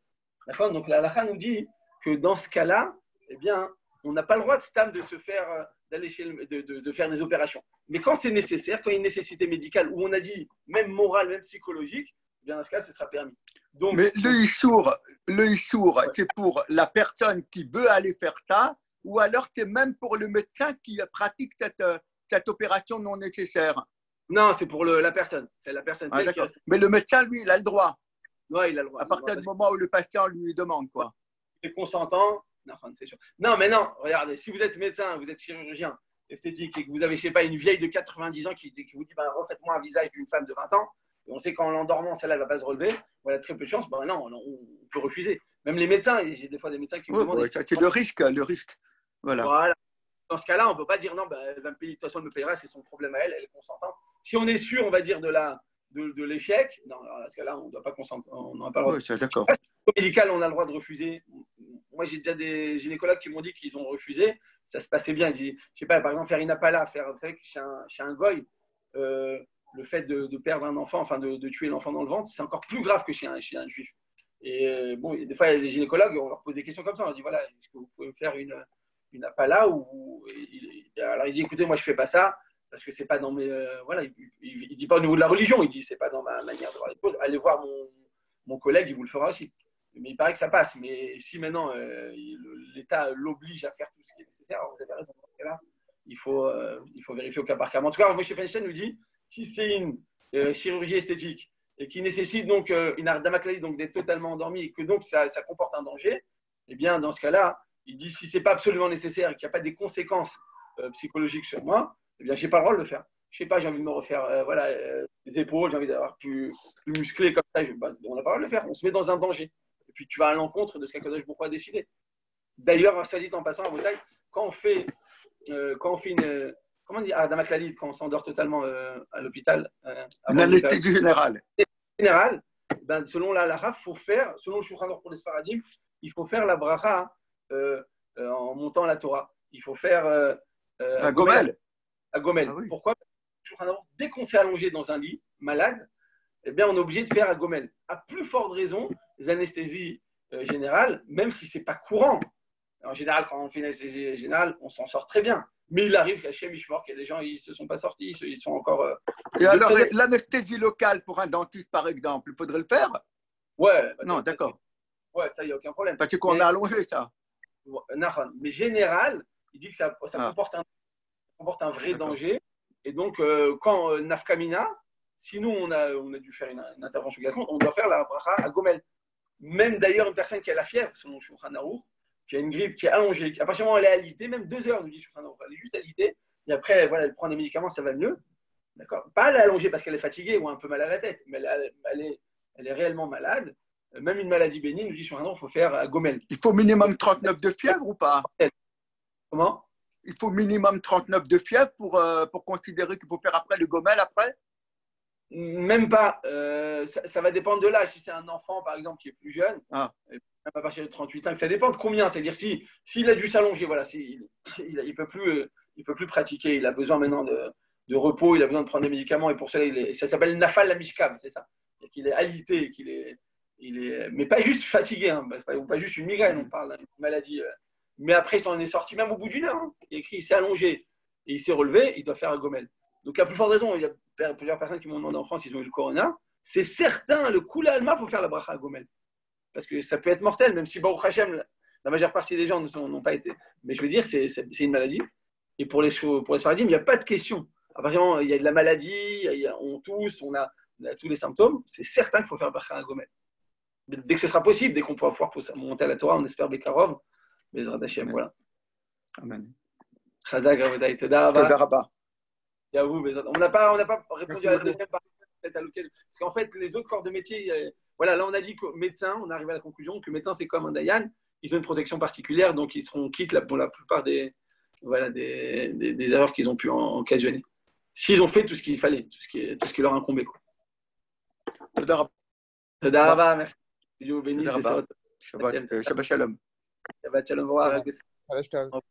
D'accord. Donc la halakha nous dit que dans ce cas-là, eh bien, on n'a pas le droit de stam de se faire, d'aller de faire des opérations. Mais quand c'est nécessaire, quand il y a une nécessité médicale, où on a dit même morale, même psychologique, eh bien dans ce cas, ce sera permis. Donc, mais le issour, c'est pour la personne qui veut aller faire ça, ou alors c'est même pour le médecin qui pratique cette opération non nécessaire? Non, c'est pour la personne. C'est la personne. Ah, d'accord. Mais le médecin, lui, il a le droit. Oui, il a le droit. À partir du moment où le patient lui demande, quoi. Il est consentant. Non, c'est sûr. Non, mais non, regardez, si vous êtes médecin, vous êtes chirurgien esthétique et que vous avez, je sais pas, une vieille de 90 ans qui vous dit, refaites-moi un visage d'une femme de 20 ans, et on sait qu'en l'endormant, celle-là ne va pas se relever, voilà, très peu de chance, non, on peut refuser. Même les médecins, j'ai des fois des médecins qui me demandent. C'est le risque. Voilà. Dans ce cas-là, on ne peut pas dire non, elle va me payer, de toute façon, elle me paiera, c'est son problème à elle, elle est consentante. Si on est sûr, on va dire, de l'échec, dans ce cas-là, on ne doit pas consentir, on n'a pas le droit. Oui, d'accord. Au médical, on a le droit de refuser. Moi, j'ai déjà des gynécologues qui m'ont dit qu'ils ont refusé. Ça se passait bien. Je ne sais pas, par exemple, faire une appala, vous savez que chez un goy, le fait de perdre un enfant, enfin de tuer l'enfant dans le ventre, c'est encore plus grave que chez un juif. Et bon, des fois, il y a des gynécologues, on leur pose des questions comme ça. On leur dit voilà, est-ce que vous pouvez me faire une appala alors il dit écoutez, moi je fais pas ça parce que c'est pas dans mes voilà, il dit pas au niveau de la religion, il dit c'est pas dans ma manière de voir les choses. Allez voir mon collègue, il vous le fera aussi. Mais il paraît que ça passe. Mais si maintenant l'État l'oblige à faire tout ce qui est nécessaire, vous avez raison, dans ce cas-là, il faut vérifier au cas par cas. Mais en tout cas, M. Feinstein nous dit si c'est une chirurgie esthétique et qui nécessite donc une ardama klalit, donc d'être totalement endormi et que donc ça comporte un danger, eh bien dans ce cas-là, il dit si c'est pas absolument nécessaire et qu'il n'y a pas des conséquences psychologiques sur moi, eh bien j'ai pas le droit de le faire. Je sais pas, j'ai envie de me refaire les épaules, j'ai envie d'avoir plus musclé comme ça, on n'a pas le droit de le faire. On se met dans un danger. Et puis tu vas à l'encontre de ce qu'Akadosh Baruch Hu a décidé. D'ailleurs, ça dit en passant à Boutaï, quand on fait une comment on dit Ardama Klalit, quand on s'endort totalement à l'hôpital, une anesthésie générale. Ben, selon la halakha, faut faire, selon le Shulchan Aruch pour les Sfaradim, il faut faire la bracha en montant la Torah. Il faut faire à Gomel. À Gomel. Ah oui. Pourquoi? Dès qu'on s'est allongé dans un lit malade, eh bien, on est obligé de faire à Gomel. À plus forte raison, les anesthésies générales, même si ce n'est pas courant. En général, quand on fait une anesthésie générale, on s'en sort très bien. Mais il arrive qu'à chez Mishmor, qu'il y a des gens, ils ne se sont pas sortis, ils sont encore… Et alors, l'anesthésie locale pour un dentiste, par exemple, il faudrait le faire? Ouais. Non, d'accord. Ouais, ça, il n'y a aucun problème. Parce qu'on a allongé ça. Mais général, il dit que ça comporte un vrai danger. Et donc, quand Nafkamina, si nous, on a dû faire une intervention quelconque, on doit faire la bracha à Gomel. Même d'ailleurs, une personne qui a la fièvre, selon le Shulchan Aruch, qui a une grippe, qui est allongée, à partir du moment où elle est alitée, même 2 heures, nous dit Shulchan Aruch, elle est juste alitée, et après, voilà, elle prend des médicaments, ça va mieux. D'accord. Pas elle est allongée parce qu'elle est fatiguée ou un peu mal à la tête, mais elle est réellement malade. Même une maladie bénigne, nous dit sur un an, il faut faire à Gomel. Il faut minimum 39 de fièvre ou pas? Comment? Il faut minimum 39 de fièvre pour considérer qu'il faut faire après le gomel après? Même pas. Ça va dépendre de l'âge. Si c'est un enfant, par exemple, qui est plus jeune, même à partir de 38,5, ça dépend de combien. C'est-à-dire s'il a dû s'allonger, voilà, il peut plus pratiquer. Il a besoin maintenant de repos, il a besoin de prendre des médicaments et pour cela, ça s'appelle nafal la mishkav, c'est ça. Qu'il est alité, mais pas juste fatigué, hein, ou pas juste une migraine, on parle d'une maladie. Mais après, il s'en est sorti même au bout d'une heure. Hein. Il est écrit, il s'est allongé et il s'est relevé, il doit faire un gomel. Donc, à plus forte raison, il y a plusieurs personnes qui m'ont demandé en France, ils ont eu le corona. C'est certain, le Kula Alma, il faut faire la bracha à gomel. Parce que ça peut être mortel, même si Baruch Hashem, la majeure partie des gens n'ont pas été. Mais je veux dire, c'est une maladie. Et pour les Sfaradim, il n'y a pas de question. À partir du moment où il y a de la maladie, on tousse, on a tous les symptômes, c'est certain qu'il faut faire la bracha à gomel. Dès que ce sera possible, dès qu'on pourra pouvoir monter à la Torah, on espère Bekarov. Bezrat Hashem, voilà. Amen. Chazak, Rabotai, Toda Rabba. On n'a pas répondu à la deuxième partie, peut-être à l'occasion. Parce qu'en fait, les autres corps de métier, voilà, là on a dit que médecin, on arrive à la conclusion que médecin c'est comme un dayan, ils ont une protection particulière, donc ils seront quittes pour la plupart des erreurs qu'ils ont pu occasionner. S'ils ont fait tout ce qu'il fallait, tout ce qui leur incombait. Toda Rabba. Toda Rabba, merci. Dieu bénisse. Shabbat Shalom. Shabbat Shalom.